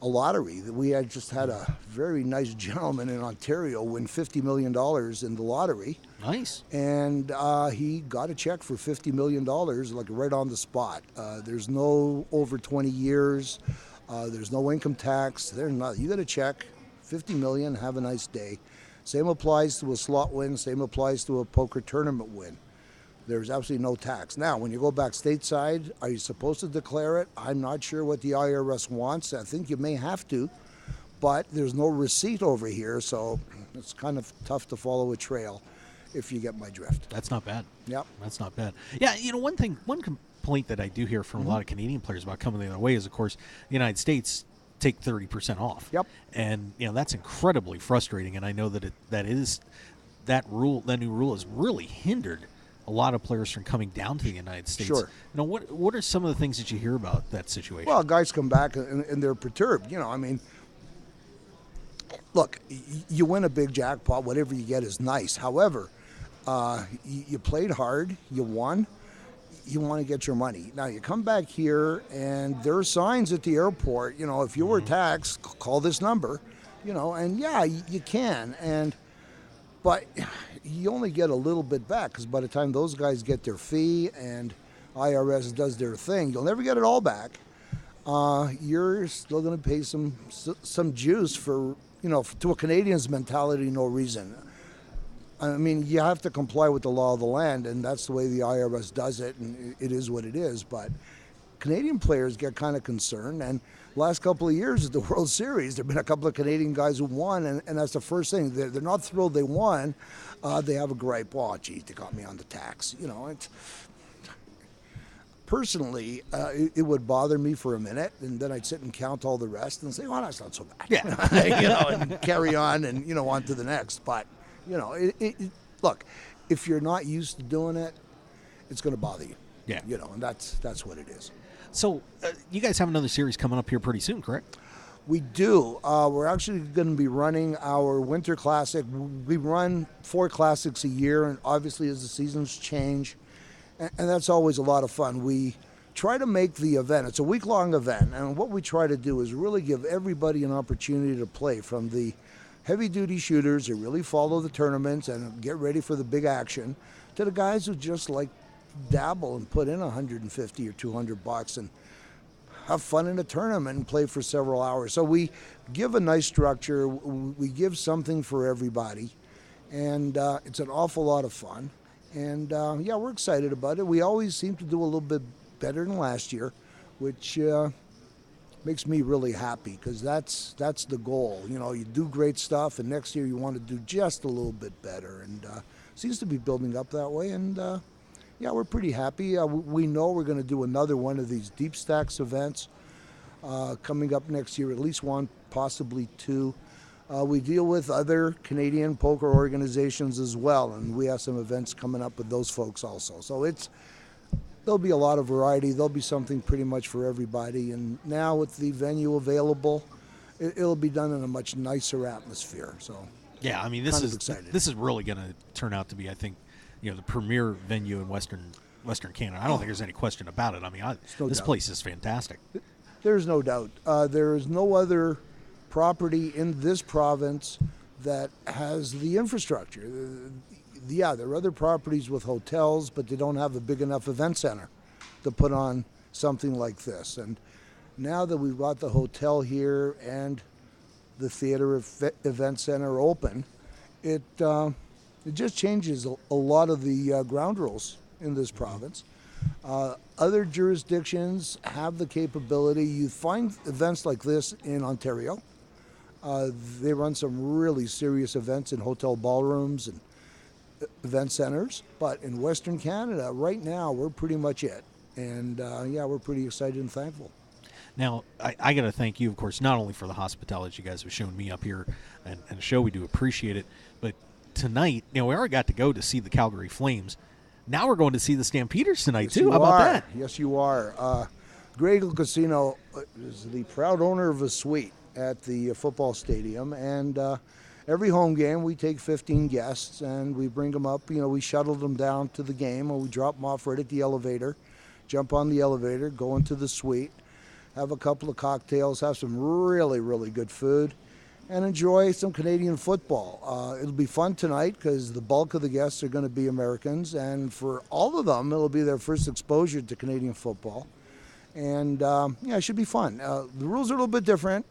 S6: a lottery. We had a very nice gentleman in Ontario win $50 million in the lottery.
S2: Nice.
S6: And he got a check for $50 million, like right on the spot. There's no over 20 years. There's no income tax. There's not. You got a check, $50 million. Have a nice day. Same applies to a slot win. Same applies to a poker tournament win. There's absolutely no tax. Now, when you go back stateside, are you supposed to declare it? I'm not sure what the IRS wants. I think you may have to, but there's no receipt over here, so it's kind of tough to follow a trail, if you get my drift.
S2: That's not bad.
S6: Yep.
S2: That's not bad. Yeah, one complaint that I do hear from a lot of Canadian players about coming the other way is, of course, the United States take 30% off.
S6: Yep.
S2: And that's incredibly frustrating. And I know that that new rule has really hindered a lot of players from coming down to the United States.
S6: Sure.
S2: What are some of the things that you hear about that situation?
S6: Well, guys come back and they're perturbed. Look, you win a big jackpot, whatever you get is nice. However, you played hard, you won. You want to get your money. Now, you come back here, and there are signs at the airport, if you were taxed, call this number, and yeah, you can. But you only get a little bit back, because by the time those guys get their fee and IRS does their thing, you'll never get it all back. You're still going to pay some juice for, to a Canadian's mentality, no reason. I mean, you have to comply with the law of the land, and that's the way the IRS does it, and it is what it is. But Canadian players get kind of concerned. And last couple of years at the World Series, there have been a couple of Canadian guys who won, and that's the first thing. They're not thrilled they won. They have a gripe. Oh, geez, they got me on the tax. It's personally, it would bother me for a minute, and then I'd sit and count all the rest and say, "Oh, that's not so bad."
S2: Yeah.
S6: And carry on, and on to the next. But look, if you're not used to doing it, it's going to bother you.
S2: Yeah.
S6: And that's what it is.
S2: So, you guys have another series coming up here pretty soon, correct?
S6: We do. We're actually going to be running our Winter Classic. We run 4 classics a year, and obviously as the seasons change, and that's always a lot of fun. We try to make the event, it's a week-long event, and what we try to do is really give everybody an opportunity to play, from the heavy-duty shooters who really follow the tournaments and get ready for the big action, to the guys who just like dabble and put in $150 or $200 and have fun in a tournament and play for several hours. So we give a nice structure, we give something for everybody, and it's an awful lot of fun. And we're excited about it. We always seem to do a little bit better than last year, which makes me really happy, because that's the goal. You do great stuff, and next year you want to do just a little bit better, and seems to be building up that way. And we're pretty happy. We know we're going to do another one of these Deepstacks events coming up next year, at least one, possibly 2. We deal with other Canadian poker organizations as well, and we have some events coming up with those folks also. So there'll be a lot of variety. There'll be something pretty much for everybody. And now with the venue available, it'll be done in a much nicer atmosphere. So
S2: yeah, I mean, this is really going to turn out to be, I think, the premier venue in Western Canada. I don't think there's any question about it. I mean, this place is fantastic.
S6: There's no doubt. There is no other property in this province that has the infrastructure. There are other properties with hotels, but they don't have a big enough event center to put on something like this. And now that we've got the hotel here and the theater event center open, it just changes a lot of the ground rules in this province. Other jurisdictions have the capability. You find events like this in Ontario. They run some really serious events in hotel ballrooms and event centers. But in Western Canada, right now, we're pretty much it. And we're pretty excited and thankful.
S2: Now, I got to thank you, of course, not only for the hospitality you guys have shown me up here and the show. We do appreciate it. But tonight, we already got to go to see the Calgary Flames. Now we're going to see the Stampeders tonight, too. How about that?
S6: Yes, you are. Grey Eagle Casino is the proud owner of a suite at the football stadium. And every home game, we take 15 guests, and we bring them up. We shuttle them down to the game, and we drop them off right at the elevator, jump on the elevator, go into the suite, have a couple of cocktails, have some really, really good food, and enjoy some Canadian football. It'll be fun tonight because the bulk of the guests are going to be Americans, and for all of them, it'll be their first exposure to Canadian football. And it should be fun. The rules are a little bit different,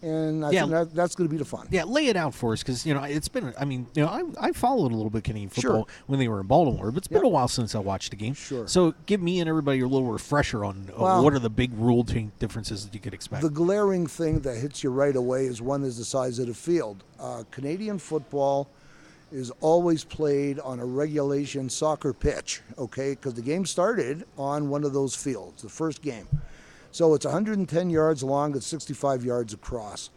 S6: and I think that's going to be the fun.
S2: Yeah, lay it out for us, because it's been. I mean, I followed a little bit Canadian football when they were in Baltimore, but it's been a while since I watched a game.
S6: Sure.
S2: So give me and everybody a little refresher on what are the big rule differences that you could expect.
S6: The glaring thing that hits you right away is the size of the field. Canadian football is always played on a regulation soccer pitch, okay? Because the game started on one of those fields, the first game. So it's 110 yards long, it's 65 yards across.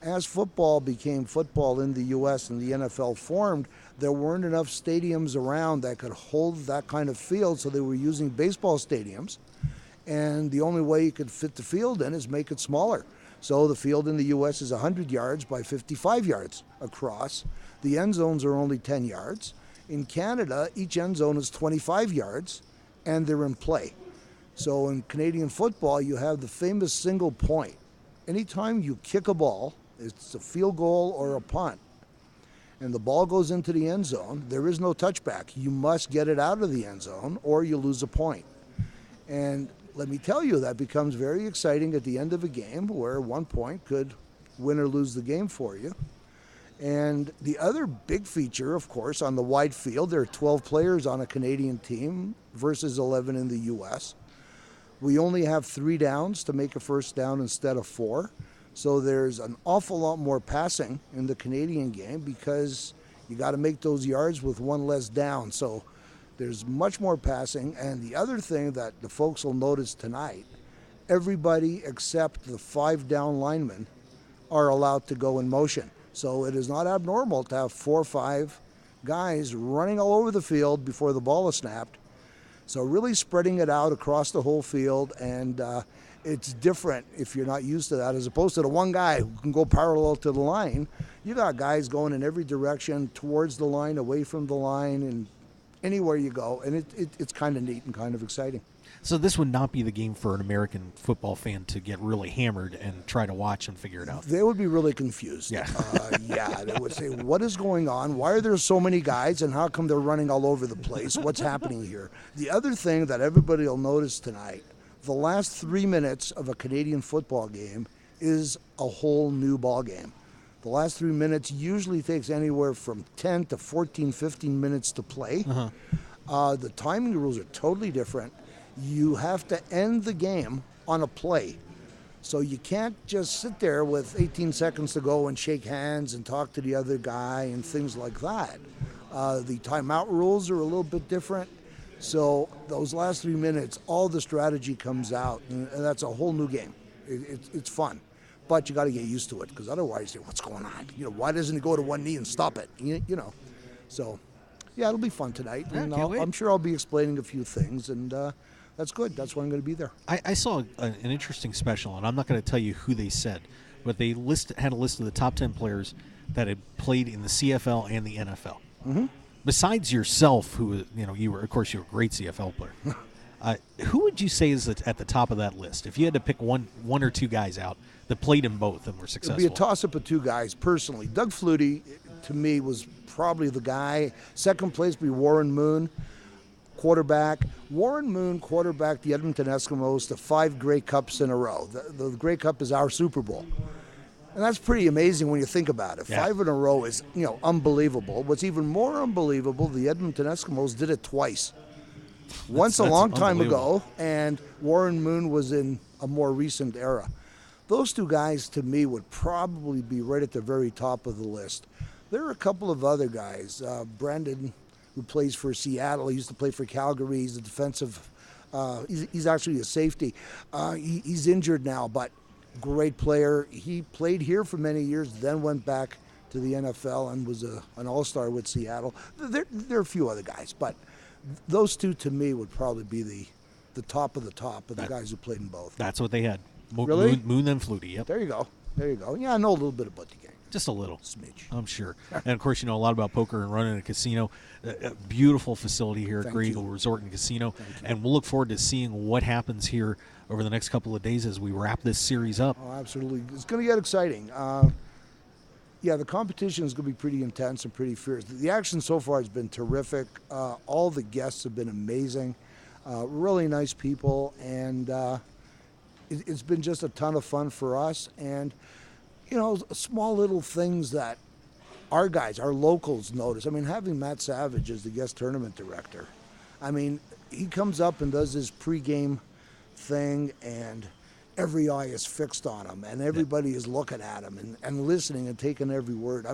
S6: As football became football in the U.S. and the NFL formed, there weren't enough stadiums around that could hold that kind of field, so they were using baseball stadiums. And the only way you could fit the field in is make it smaller. So the field in the U.S. is 100 yards by 55 yards across. The end zones are only 10 yards. In Canada, each end zone is 25 yards, and they're in play. So in Canadian football, you have the famous single point. Anytime you kick a ball, it's a field goal or a punt, and the ball goes into the end zone, there is no touchback. You must get it out of the end zone or you lose a point. And let me tell you, that becomes very exciting at the end of a game where 1 point could win or lose the game for you. And the other big feature, of course, on the wide field, there are 12 players on a Canadian team versus 11 in the U.S. We only have 3 downs to make a first down instead of 4. So there's an awful lot more passing in the Canadian game because you got to make those yards with 1 less down. So there's much more passing. And the other thing that the folks will notice tonight, everybody except the 5 down linemen are allowed to go in motion. So it is not abnormal to have 4 or 5 guys running all over the field before the ball is snapped. So really spreading it out across the whole field, and it's different if you're not used to that, as opposed to the one guy who can go parallel to the line. You got guys going in every direction, towards the line, away from the line, and anywhere you go, and it's kind of neat and kind of exciting.
S2: So this would not be the game for an American football fan to get really hammered and try to watch and figure it out.
S6: They would be really confused.
S2: Yeah.
S6: They would say, what is going on? Why are there so many guys, and how come they're running all over the place? What's happening here? The other thing that everybody will notice tonight, the last 3 minutes of a Canadian football game is a whole new ball game. The last 3 minutes usually takes anywhere from 10 to 14, 15 minutes to play. The timing rules are totally different. You have to end the game on a play. So you can't just sit there with 18 seconds to go and shake hands and talk to the other guy and things like that. The timeout rules are a little bit different. So those last 3 minutes, all the strategy comes out, and that's a whole new game. It's fun. But you got to get used to it, because otherwise, what's going on? Why doesn't he go to one knee and stop it? So, yeah, it'll be fun tonight.
S2: Yeah,
S6: And
S2: can't wait.
S6: I'm sure I'll be explaining a few things, and that's good. That's why I'm going to be there.
S2: I saw an interesting special, and I'm not going to tell you who they said, but they had a list of the top 10 players that had played in the CFL and the NFL. Mm-hmm. Besides yourself, who you were a great CFL player. Who would you say is at the top of that list? If you had to pick one or two guys out that played in both and were successful.
S6: It'd be a toss-up of 2 guys, personally. Doug Flutie, to me, was probably the guy. Second place would be Warren Moon, quarterback. Warren Moon quarterbacked the Edmonton Eskimos to 5 Grey Cups in a row. The Grey Cup is our Super Bowl. And that's pretty amazing when you think about it.
S2: Yeah.
S6: 5 in a row is, unbelievable. What's even more unbelievable, the Edmonton Eskimos did it twice. Once a long time ago, and Warren Moon was in a more recent era. Those 2 guys, to me, would probably be right at the very top of the list. There are a couple of other guys. Brandon, who plays for Seattle, he used to play for Calgary. He's a defensive, he's actually a safety. He's injured now, but great player. He played here for many years, then went back to the NFL and was an all-star with Seattle. There are a few other guys, but those 2 to me would probably be the top of the guys who played in both.
S2: That's what they had.
S6: Really?
S2: Moon and Flutie, yep.
S6: There you go. Yeah, I know a little bit about the game.
S2: Just a little.
S6: Smidge.
S2: I'm sure. And, of course, you know a lot about poker and running a casino. A beautiful facility here at
S6: Thank
S2: Grey
S6: you.
S2: Eagle Resort and Casino. And we'll look forward to seeing what happens here over the next couple of days as we wrap this series up.
S6: Oh, absolutely. It's going to get exciting. The competition is going to be pretty intense and pretty fierce. The action so far has been terrific. All the guests have been amazing. Really nice people. And it's been just a ton of fun for us. And, small little things that our guys, our locals notice. I mean, having Matt Savage as the guest tournament director, he comes up and does his pregame thing, and every eye is fixed on him, and everybody is looking at him and listening and taking every word.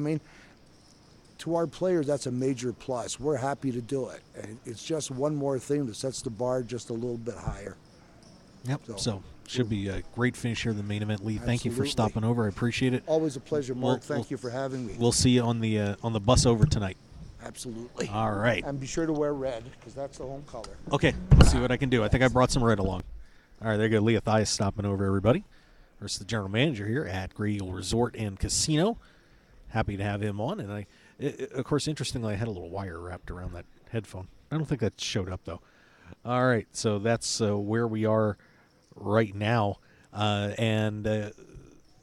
S6: To our players, that's a major plus. We're happy to do it. And it's just one more thing that sets the bar just a little bit higher.
S2: Yep. So should be a great finish here in the main event. Lee, thank you for
S6: Absolutely.
S2: stopping over. I appreciate it.
S6: Always a pleasure, Mark. Thank you for having me.
S2: We'll see you on the bus over tonight.
S6: Absolutely.
S2: All right.
S6: And be sure to wear red, because that's the home color.
S2: Okay. Let's see what I can do. I think I brought some red along. All right, there you go. Lee Athias stopping over, everybody. There's the general manager here at Grey Eagle Resort and Casino. Happy to have him on. And of course, interestingly, I had a little wire wrapped around that headphone. I don't think that showed up, though. All right, so that's where we are right now.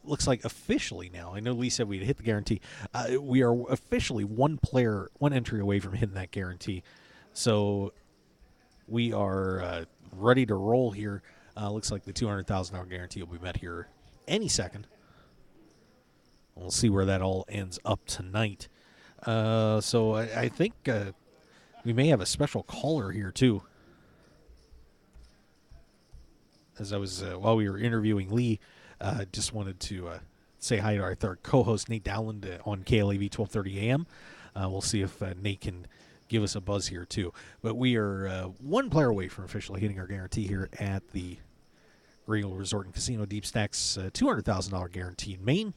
S2: Looks like officially now, I know Lee said we'd hit the guarantee. We are officially one entry away from hitting that guarantee. So we are ready to roll here. Looks like the $200,000 guarantee will be met here any second. We'll see where that all ends up tonight. So I think we may have a special caller here, too. as I was while we were interviewing Lee, just wanted to say hi to our third co-host, Nate Dowland, on KLAV 1230 AM. We'll see if Nate can give us a buzz here, too. But we are one player away from officially hitting our guarantee here at the Regal Resort and Casino Deepstacks, $200,000 guarantee in Maine.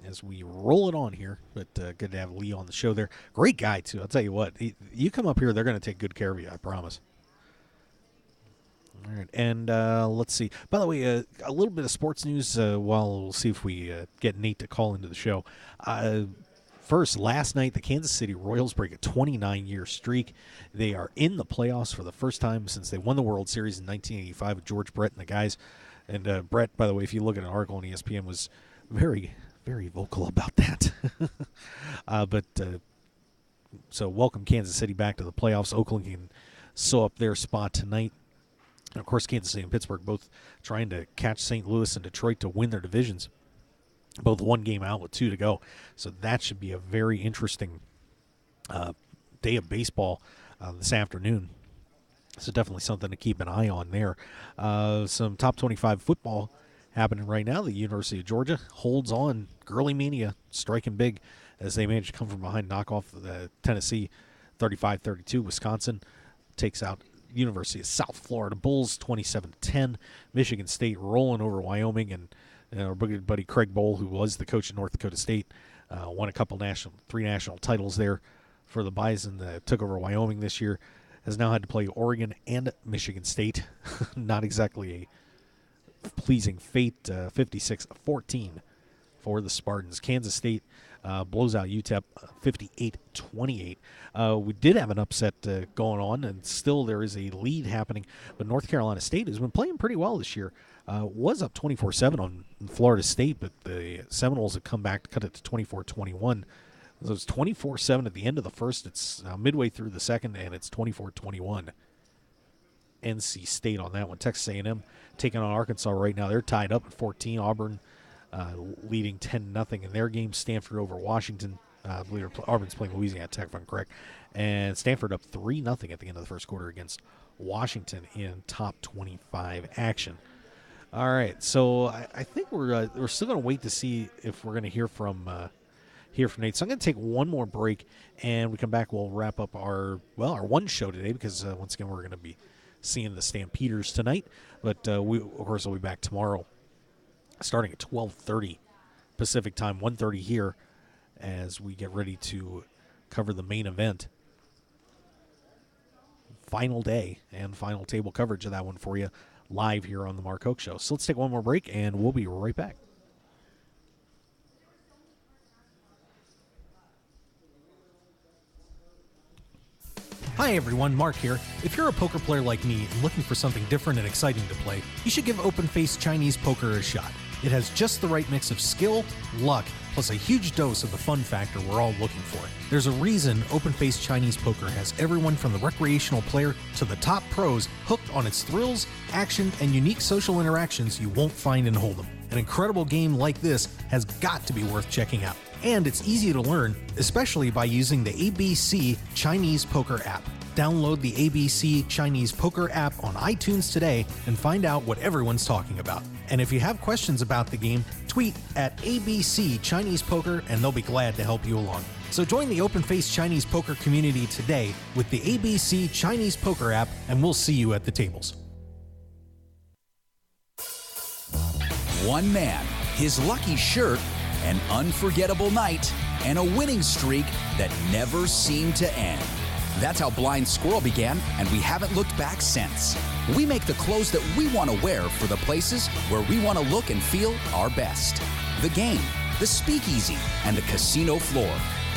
S2: As we roll it on here, but good to have Lee on the show there. Great guy, too. I'll tell you what, you come up here, they're going to take good care of you, I promise. All right, and let's see. By the way, a little bit of sports news while we'll see if we get Nate to call into the show. First, last night, the Kansas City Royals break a 29-year streak. They are in the playoffs for the first time since they won the World Series in 1985 with George Brett and the guys. And Brett, by the way, if you look at an article on ESPN, was very, very vocal about that. So welcome Kansas City back to the playoffs. Oakland can sew up their spot tonight. And, of course, Kansas City and Pittsburgh both trying to catch St. Louis and Detroit to win their divisions. Both one game out with 2 to go. So that should be a very interesting day of baseball this afternoon. So definitely something to keep an eye on there. Some top 25 football happening right now. The University of Georgia holds on. Gurley Mania striking big as they manage to come from behind, knock off the Tennessee 35-32. Wisconsin takes out University of South Florida Bulls 27-10. Michigan State rolling over Wyoming, and our good buddy Craig Bohl, who was the coach of North Dakota State, won a couple three national titles there for the Bison that took over Wyoming this year, has now had to play Oregon and Michigan State. Not exactly a pleasing fate, 56-14 for the Spartans. Kansas State blows out UTEP 58-28. We did have an upset going on, and still there is a lead happening. But North Carolina State has been playing pretty well this year. Was up 24-7 on Florida State, but the Seminoles have come back to cut it to 24-21. So it's 24-7 at the end of the first. It's midway through the second, and it's 24-21. NC State on that one. Texas A&M taking on Arkansas right now. They're tied up at 14. Auburn leading 10-0 in their game. Stanford over Washington. I believe Auburn's playing Louisiana Tech, if I'm correct. And Stanford up 3-0 at the end of the first quarter against Washington in top 25 action. All right, so I think we're still going to wait to see if we're going to hear from Nate. So I'm going to take one more break, and we come back. We'll wrap up our one show today because once again we're going to be seeing the Stampeders tonight. But we of course will be back tomorrow, starting at 12:30 Pacific time, 1:30 here, as we get ready to cover the main event. Final day and final table coverage of that one for you live here on the Mark Hoke Show. So let's take one more break, and we'll be right back. Hi everyone, Mark here. If you're a poker player like me and looking for something different and exciting to play, you should give Open Face Chinese Poker a shot. It has just the right mix of skill, luck, plus a huge dose of the fun factor we're all looking for. There's a reason Open Face Chinese Poker has everyone from the recreational player to the top pros hooked on its thrills, action, and unique social interactions you won't find in Hold'em. An incredible game like this has got to be worth checking out. And it's easy to learn, especially by using the ABC Chinese Poker app. Download the ABC Chinese Poker app on iTunes today and find out what everyone's talking about. And if you have questions about the game, tweet at ABC Chinese Poker and they'll be glad to help you along. So join the Open Face Chinese Poker community today with the ABC Chinese Poker app, and we'll see you at the tables.
S3: One man, his lucky shirt, an unforgettable night, and a winning streak that never seemed to end. That's how Blind Squirrel began, and we haven't looked back since. We make the clothes that we want to wear for the places where we want to look and feel our best. The game, the speakeasy, and the casino floor.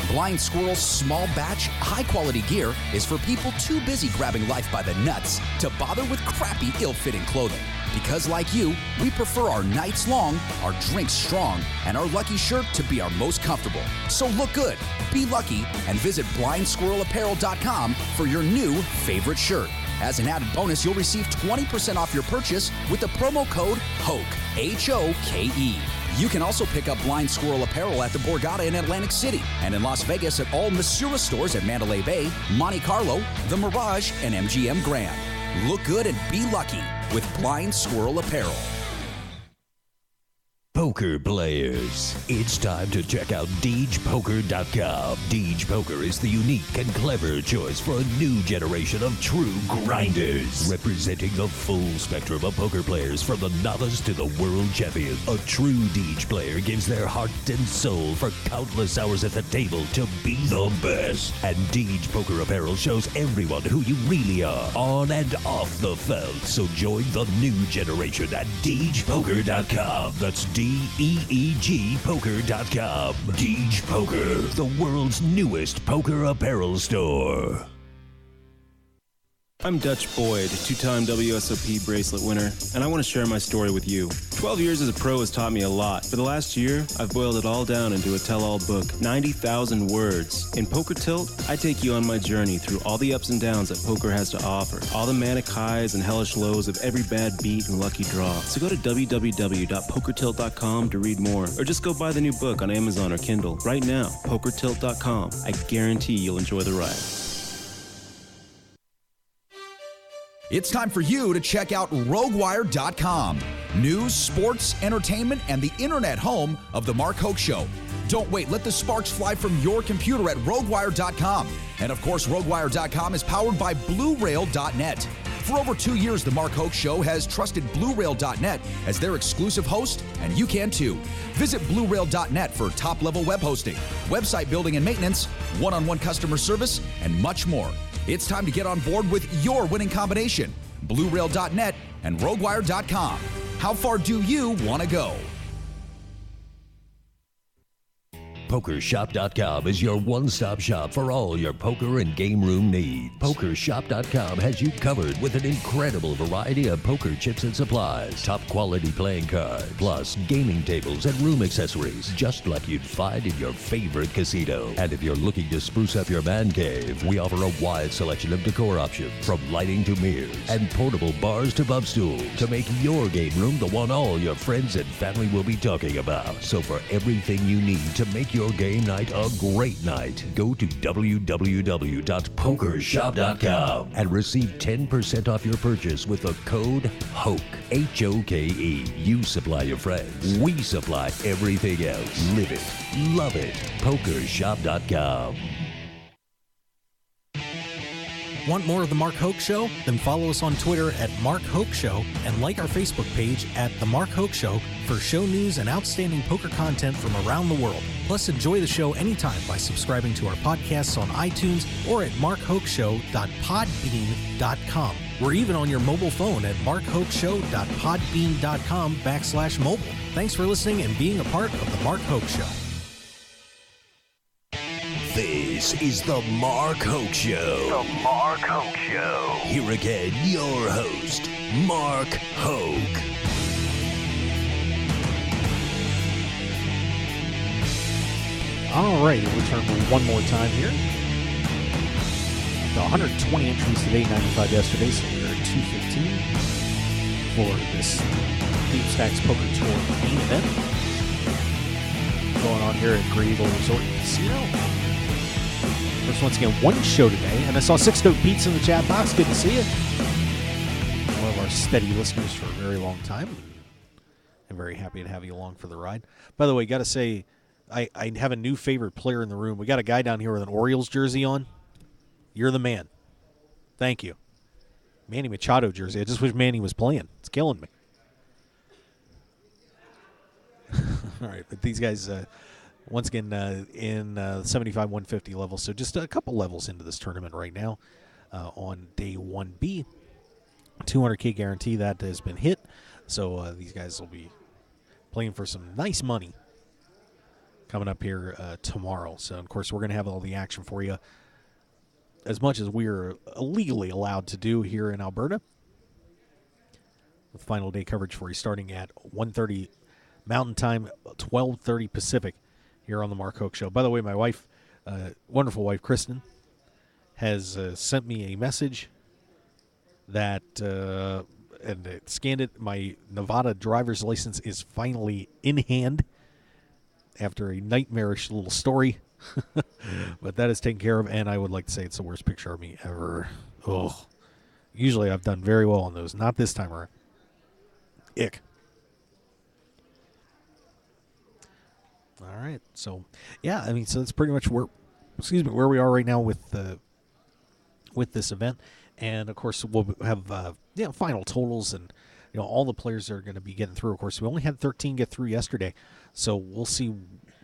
S3: Blind Squirrel's small batch, high-quality gear is for people too busy grabbing life by the nuts to bother with crappy, ill-fitting clothing. Because like you, we prefer our nights long, our drinks strong, and our lucky shirt to be our most comfortable. So look good, be lucky, and visit blindsquirrelapparel.com for your new favorite shirt. As an added bonus, you'll receive 20% off your purchase with the promo code HOKE, H-O-K-E. You can also pick up Blind Squirrel apparel at the Borgata in Atlantic City and in Las Vegas at all Missouri stores at Mandalay Bay, Monte Carlo, The Mirage, and MGM Grand. Look good and be lucky with Blind Squirrel apparel.
S1: Poker players, it's time to check out DeegePoker.com. Deej Poker is the unique and clever choice for a new generation of true grinders, representing the full spectrum of poker players from the novice to the world champion. A true Deej player gives their heart and soul for countless hours at the table to be the best. And Deej Poker apparel shows everyone who you really are, on and off the felt. So join the new generation at DeegePoker.com. That's DEEG Poker.com. Deej Poker, the world's newest poker apparel store.
S4: I'm Dutch Boyd, two-time WSOP bracelet winner, and I want to share my story with you. 12 years as a pro has taught me a lot. For the last year, I've boiled it all down into a tell-all book, 90,000 words. In Poker Tilt, I take you on my journey through all the ups and downs that poker has to offer, all the manic highs and hellish lows of every bad beat and lucky draw. So go to www.pokertilt.com to read more, or just go buy the new book on Amazon or Kindle right now, pokertilt.com. I guarantee you'll enjoy the ride.
S3: It's time for you to check out RogueWire.com. News, sports, entertainment, and the internet home of The Mark Hoke Show. Don't wait. Let the sparks fly from your computer at RogueWire.com. And of course, RogueWire.com is powered by BlueRail.net. For over 2 years, The Mark Hoke Show has trusted BlueRail.net as their exclusive host, and you can too. Visit BlueRail.net for top-level web hosting, website building and maintenance, one-on-one customer service, and much more. It's time to get on board with your winning combination. BlueRail.net and RogueWire.com. How far do you want to go?
S1: PokerShop.com is your one-stop shop for all your poker and game room needs. PokerShop.com has you covered with an incredible variety of poker chips and supplies, top-quality playing cards, plus gaming tables and room accessories, just like you'd find in your favorite casino. And if you're looking to spruce up your man cave, we offer a wide selection of decor options, from lighting to mirrors, and portable bars to bump stools, to make your game room the one all your friends and family will be talking about. So for everything you need to make your game night a great night, go to www.pokershop.com and receive 10% off your purchase with the code HOKE, H-O-K-E. You supply your friends, we supply everything else. Live it, love it. PokerShop.com.
S2: Want more of The Mark Hoke Show? Then follow us on Twitter at Mark Hoke Show and like our Facebook page at The Mark Hoke Show for show news and outstanding poker content from around the world. Plus, enjoy the show anytime by subscribing to our podcasts on iTunes or at markhokeshow.podbean.com. We're even on your mobile phone at markhokeshow.podbean.com/mobile. Thanks for listening and being a part of The Mark Hoke Show.
S1: This is The Mark Hoke Show.
S5: The Mark Hoke Show.
S1: Here again, your host, Mark Hoke.
S2: All right, we'll return one more time here. The 120 entries today, 95 yesterday, so we're at 215 for this Deepstacks Poker Tour main event. Going on here at Greenville Resort and Casino. First, once again, one show today, and I saw Six Coat Beats in the chat box. Good to see you. One of our steady listeners for a very long time. I'm very happy to have you along for the ride. By the way, got to say, I have a new favorite player in the room. We got a guy down here with an Orioles jersey on. You're the man. Thank you. Manny Machado jersey. I just wish Manny was playing. It's killing me. All right, but these guys, once again, in 75-150 level, so just a couple levels into this tournament right now. On day 1B, 200K guarantee that has been hit, so these guys will be playing for some nice money coming up here tomorrow. So, of course, we're going to have all the action for you as much as we're legally allowed to do here in Alberta. With final day coverage for you starting at 1:30 Mountain Time, 12:30 Pacific here on the Mark Hoke Show. By the way, my wife, wonderful wife, Kristen, has sent me a message that and scanned it. My Nevada driver's license is finally in hand after a nightmarish little story. But that is taken care of, and I would like to say it's the worst picture of me ever. Oh, usually I've done very well on those. Not this time around. Ick. All right. So, yeah, I mean, so that's pretty much where we are right now with this event. And, of course, we'll have, final totals and, all the players are going to be getting through. Of course, we only had 13 get through yesterday. So we'll see,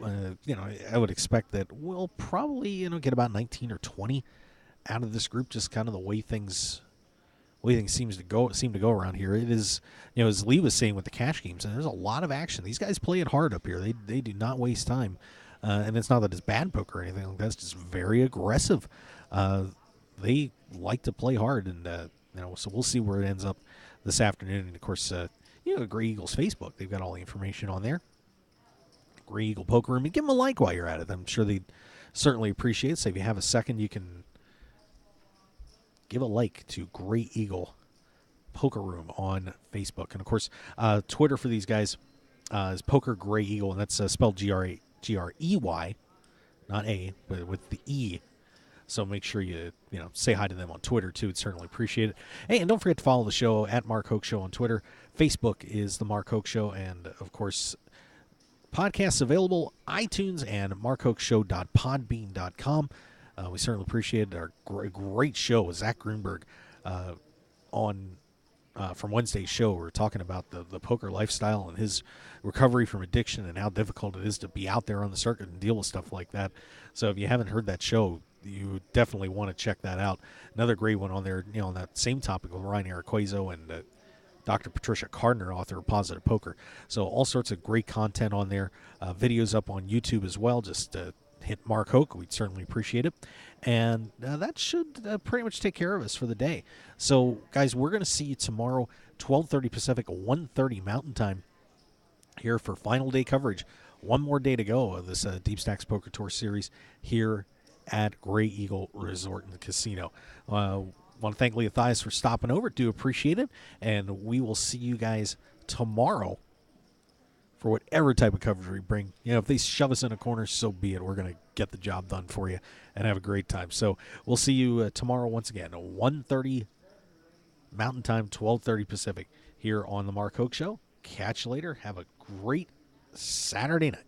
S2: I would expect that we'll probably, get about 19 or 20 out of this group, just kind of the way things seem to go around here. It is, as Lee was saying with the cash games, and there's a lot of action. These guys play it hard up here. They do not waste time, and it's not that it's bad poker or anything like that. It's just very aggressive. They like to play hard, and so we'll see where it ends up this afternoon. And of course, Gray Eagles Facebook, they've got all the information on there. Gray Eagle Poker Room, and give them a like while you're at it. I'm sure they'd certainly appreciate it. So if you have a second, you can give a like to Gray Eagle Poker Room on Facebook. And, of course, Twitter for these guys is Poker Gray Eagle, and that's spelled Grey, not A, but with the E. So make sure you say hi to them on Twitter, too. I'd certainly appreciate it. Hey, and don't forget to follow the show at Mark Hoke Show on Twitter. Facebook is The Mark Hoke Show, and, of course, podcasts available, iTunes and markhokeshow.podbean.com. We certainly appreciate our great show with Zach Grunberg from Wednesday's show. We're talking about the poker lifestyle and his recovery from addiction and how difficult it is to be out there on the circuit and deal with stuff like that. So if you haven't heard that show, you definitely want to check that out. Another great one on there, on that same topic with Ryan Araquazo and Dr. Patricia Cardner, author of Positive Poker. So all sorts of great content on there. Videos up on YouTube as well. Just hit Mark Hoke. We'd certainly appreciate it. And that should pretty much take care of us for the day. So, guys, we're going to see you tomorrow, 12:30 Pacific, 1:30 Mountain Time, here for final day coverage. One more day to go of this Deepstacks Poker Tour series here at Gray Eagle Resort and Casino. Want to thank Leah Thias for stopping over. Do appreciate it. And we will see you guys tomorrow for whatever type of coverage we bring. If they shove us in a corner, so be it. We're going to get the job done for you and have a great time. So we'll see you tomorrow once again, 1:30 Mountain Time, 12:30 Pacific, here on The Mark Hoke Show. Catch you later. Have a great Saturday night.